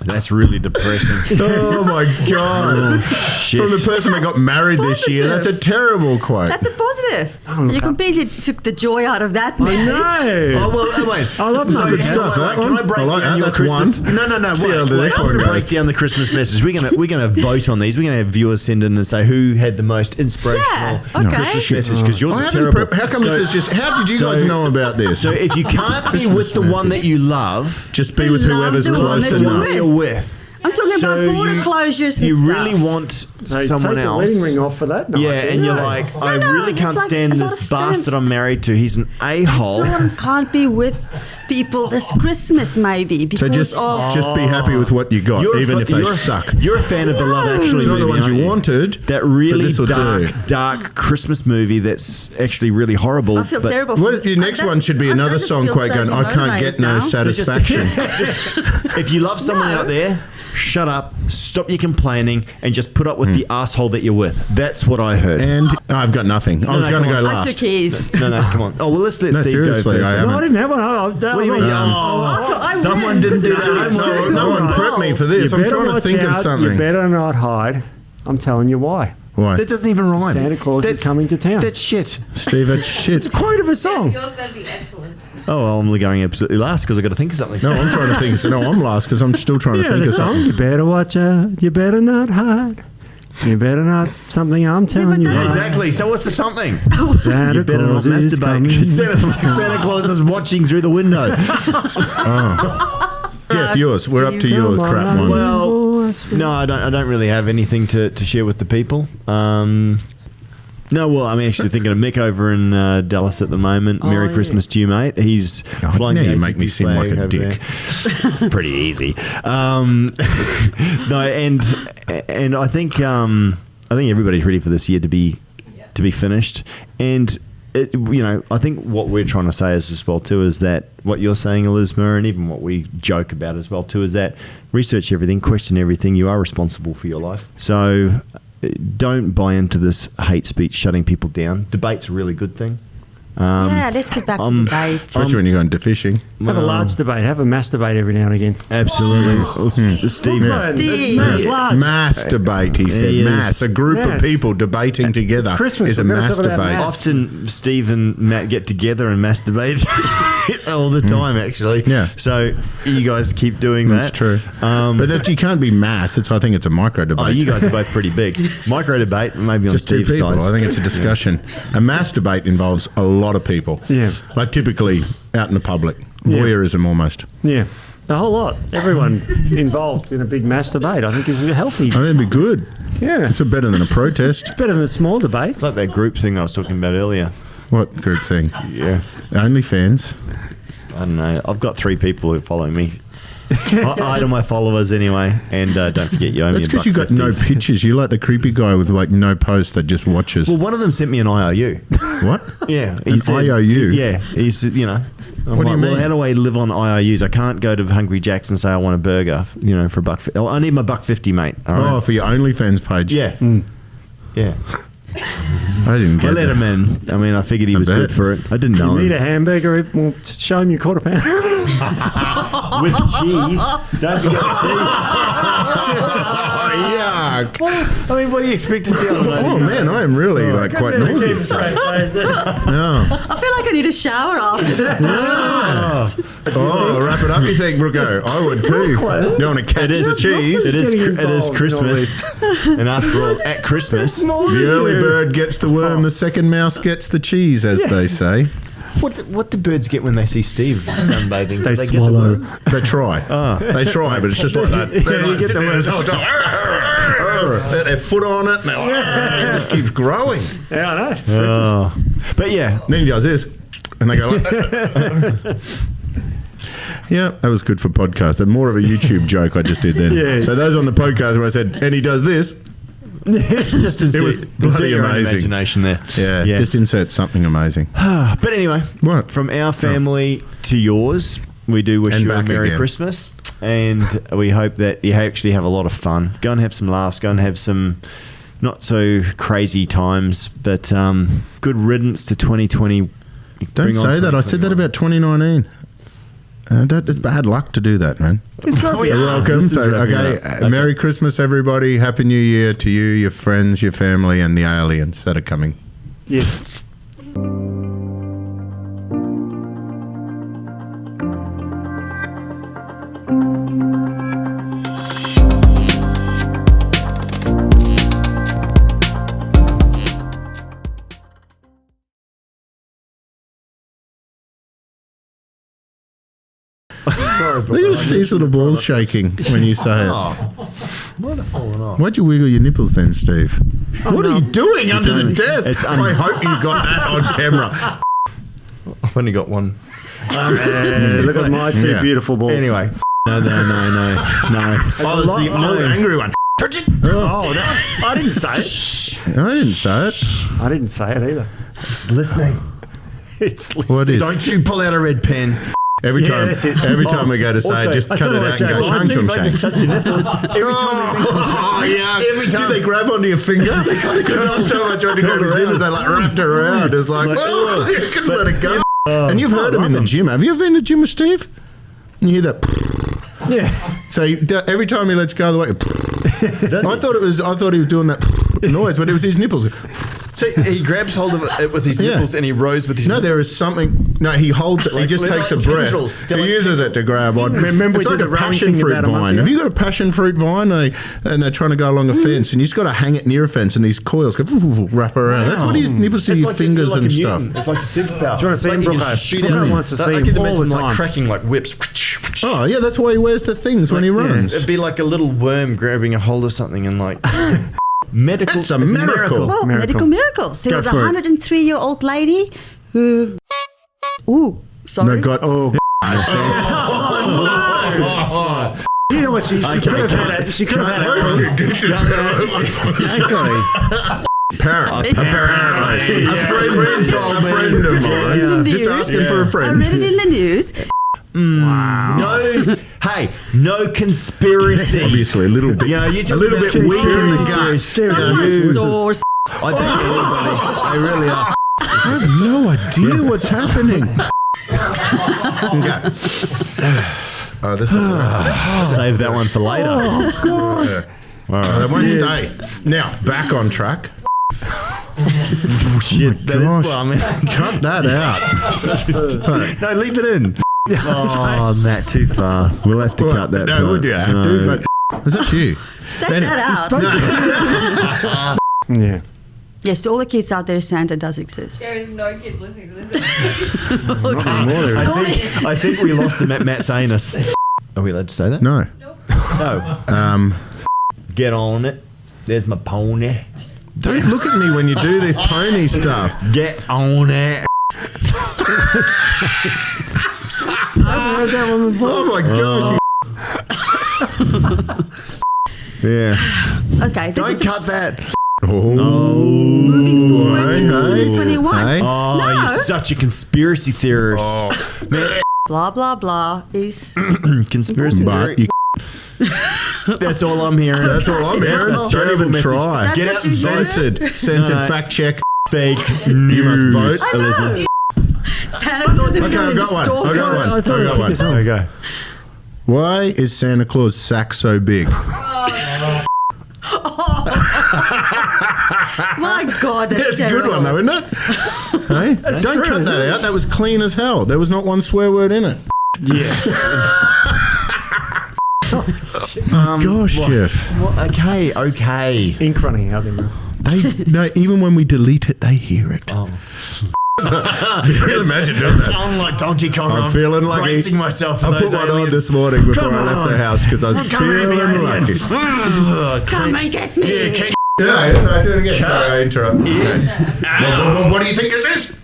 That's really depressing. Oh my God! Shit. From the person that got married this year, that's a terrible quote. That's a positive. look You up. completely took the joy out of that message. No. Oh, well, wait. I love So, good hang stuff, on, that can one. I break I like down that. your That's Christmas? one. No. See how the next I'm one going to break goes. down the Christmas message. We're going to vote on these. We're going to have viewers send in and say who had the most inspirational Yeah, okay. Christmas message because yours I is haven't terrible. how come this is just? How did you guys know about this? So if you can't be with the one that you love, Just be with Love whoever's the one close that the you're one enough. that you're with. I'm talking So about border you- closures and You stuff. really want They someone take else. the wedding ring off for that night. Yeah, and you're don't they? like, I No, really it's can't like stand a lot this of fun. bastard I'm married to. He's an a-hole. Can't be with people this Christmas, maybe. So Because of just be happy with what you got, even if they suck. You're a fan of the Love Actually It's not the movie, ones aren't you wanted. That but really this'll do. dark Christmas movie that's actually really horrible. I feel but- terrible. What, your next one should be another song quote going, I can't get no satisfaction. If you love someone out there, shut up, stop your complaining, and just put up with the asshole that you're with. That's what I heard. And I've got nothing. I was going to come go on. I took last. his. No, come on. Oh, well, let's let No, Steve go seriously, first. I then. haven't. No, I didn't have one. What do you mean? Also, I Someone win, didn't do because that. I No, win. no one prepped me for You this. I'm better trying to watch think of out. You something. better not hide. I'm telling you why. Why? That doesn't even rhyme. Santa Claus is coming to town. That's shit. Steve, that's shit. It's a quote of a song. Yours better be excellent. Oh, well, I'm going absolutely last because I've got to think of something. No, I'm trying to think. No, I'm last because I'm still trying to Yeah, think the of song. something. You better watch out. You better not hide. You better not. Something I'm telling you. why. Exactly. So what's the something? Santa You better not Claus is coming. masturbate. Santa Claus is watching through the window. Jeff, yours. We're up to Come your on, crap one. Well, boys. no, I don't really have anything to share with the people. No, well, I'm actually thinking of Mick over in Dallas at the moment. Merry yeah. Christmas to you, mate. He's flying now you the make me ATP seem like a flag over dick. there. It's pretty easy. No, and I think everybody's ready for this year to be finished. And I think what we're trying to say is as well too is that what you're saying, Elizabeth, and even what we joke about as well too is that research everything, question everything. You are responsible for your life. So don't buy into this hate speech shutting people down. Debate's a really good thing. Yeah, let's get back to debate. Especially when you're going to fishing. Have a large debate. Have a mass debate every now and again. Absolutely. Steve. Steve. Mass, large. Mass debate, he said. Yes. Mass. A group of Mass. people debating together Christmas, is a we're gonna mass talk about debate. mass. Often Steve and Matt get together and masturbate all the time, actually. Yeah. So you guys keep doing that. That's true. But that, you can't be mass. I think it's a micro debate. Oh, you guys are both pretty big. Micro debate, maybe on Just two Steve's people. side. I think it's a discussion. A mass debate involves a lot of people. Yeah. Like typically out in the public. Yeah. Voyeurism almost. Yeah. The whole lot. Everyone involved in a big mass debate, I think, is healthy. I think it'd be good. Yeah. It's better than a protest. Better than a small debate. It's like that group thing I was talking about earlier. What group thing? Yeah. OnlyFans. I don't know. I've got 3 people who follow me. Hi to my followers anyway, and don't forget you owe me That's a because you got $1.50. no pictures. You like the creepy guy with like no post that just watches. Well, one of them sent me an IOU. What? Yeah, An IOU? Yeah, he's What do you mean? Well, how do I live on IOUs? I can't go to Hungry Jack's and say I want a burger, for $1.50. Oh, I need my $1.50, mate. All right? Oh, for your OnlyFans page. Yeah, yeah. I didn't I get let that. him in. I mean, I figured he I was bet. good for it. I didn't know You need him. a hamburger? Well, show him your quarter pound. With cheese. Don't forget the cheese. Yuck. I mean, what do you expect to see on the Oh man, I am really like quite nauseous. No. I feel like I need a shower after this. Oh, wrap it up, you think, Brooko? I would too. You want to catch the cheese? It is getting involved, Christmas. And after all, at Christmas, The early bird gets the worm, the second mouse gets the cheese, as they say. what do birds get when they see Steve sunbathing? They Do swallow. Get the worm? They try. They try, but it's just like that. They're you like get sitting the there this whole time. Their foot on it, and it just keeps growing. Yeah, I know. It's Oh. But yeah, Then he does this, and they go like that. Yeah, that was good for podcasts. And more of a YouTube joke I just did then. Yeah. So those on the podcast where I said, and he does this, just to it was bloody your own amazing. imagination there. Yeah, just insert something amazing. But anyway, What? from our family to yours, we do wish And you a back Merry again. Christmas, and we hope that you actually have a lot of fun. Go and have some laughs. Go and have some not so crazy times, but good riddance to 2020. Don't Bring on say that. I said that 2021. about 2019. It's bad luck to do that, man. Oh, yeah. You're welcome. This is So, wrapping okay, up. Merry Christmas, everybody. Happy New Year to you, your friends, your family, and the aliens that are coming. Yes. Sorry, Look at Steve's little balls shaking when you say it. Might have fallen off. Why'd you wiggle your nipples then, Steve? What are you doing under the desk? It's I hope you got that on camera. I've only got one. Look at my two Yeah. beautiful balls. Anyway, no. Oh, it's the angry one. Oh, no, I didn't say it. I didn't say it. I didn't say it either. It's listening. It's What is? Don't you pull out a red pen. Every Yeah, time, that's it. every time we go to say, also, just I cut sort it of out like and go, Jack. shang, Steve, shang, I shang. just touch your nipples. Oh, yeah. Did they grab onto your finger? Because last time I tried to grab his nipples, they like wrapped around. It's like, oh, you can let it go. And you've heard him in the gym. Have you ever been to the gym with Steve? You hear that? Yeah. So every time he lets go of the way, I thought he was doing that noise, but it was his nipples. So he grabs hold of it with his Yeah. nipples and he rows with his No, nipples. there is something. No, he holds it. He Like- just they're takes like a breath. tendrils. They're He like uses it to grab on. Remember it's we like did a the rowing passion thing fruit about a month vine. ago? Have you got a passion fruit vine? And they're trying to go along a fence, and you just got to hang it near a fence, and these coils go wrap around. That's what his nipples do to your fingers and stuff. It's like a superpower. Do you want to see him, Like you Brooke? just shoot Brooke out. wants to see I him can all imagine the like time. cracking like whips. Oh yeah, that's why he wears the things when he runs. It'd be like a little worm grabbing a hold of something and like medical. It's a miracle. Well, Miracle. medical miracles. There Go was a for it. 103-year-old lady who. Ooh, sorry. No, God. Oh, you know what? She could have had it. She could have had it. Apparently. Yeah. A friend of mine. In the Just news. asking for a I friend. read it in the news. No, hey, no conspiracy. Obviously, a little bit. Yeah, you a little bit weak in the guts. Someone's source. I think everybody. They really are. I have no idea what's happening. Okay. Oh, this will Save that one for later. They won't stay. Now, back on track. Shit, that is gosh. well, I mean, Cut that out. no, leave it in. Oh, Matt, too far. We'll have to cut that. No, part. would you have No. to? But was that you? Take that out. Yeah. Yes, to all the kids out there, Santa does exist. There is no kids listening to this. I think we lost them at Matt's anus. Are we allowed to say that? No. No. Get on it. There's my pony. Don't look at me when you do this pony stuff. Get on it. Oh my gosh. Yeah. Okay, this Don't is cut that. moving forward Hey, in hey, 2021. hey. Oh, No. you're such a conspiracy theorist. Man, Blah, blah, blah is... conspiracy But theory. you, That's all I'm hearing. that's all I'm hearing. all. Don't even Message. try. That's Get what out you and said. Censored. Censored. No. Fact check. Fake You must news. vote, I Elizabeth. know. Santa Claus is Okay, known I've as got a one. stalker. I've got one. I thought I've got I'd one. pick this up. Okay. Why is Santa Claus' sack so big? My God, that's It's a terrible. good one, though, isn't it? Hey? Don't true, cut isn't that it? out. That was clean as hell. There was not one swear word in it. Yes. Gosh, what? Jeff. What? Okay. Ink running out there. No, even when we delete it, they hear it. Oh. You can imagine doing that. I'm like Donkey Kong. I'm feeling lucky. bracing myself for I put those one on aliens. this morning before Come I left the on. house because I was Come at me, feeling alien. lucky. Come and get me. Yeah, Yeah, no, do it again. Sorry, I interrupted. Okay. What do you think this is?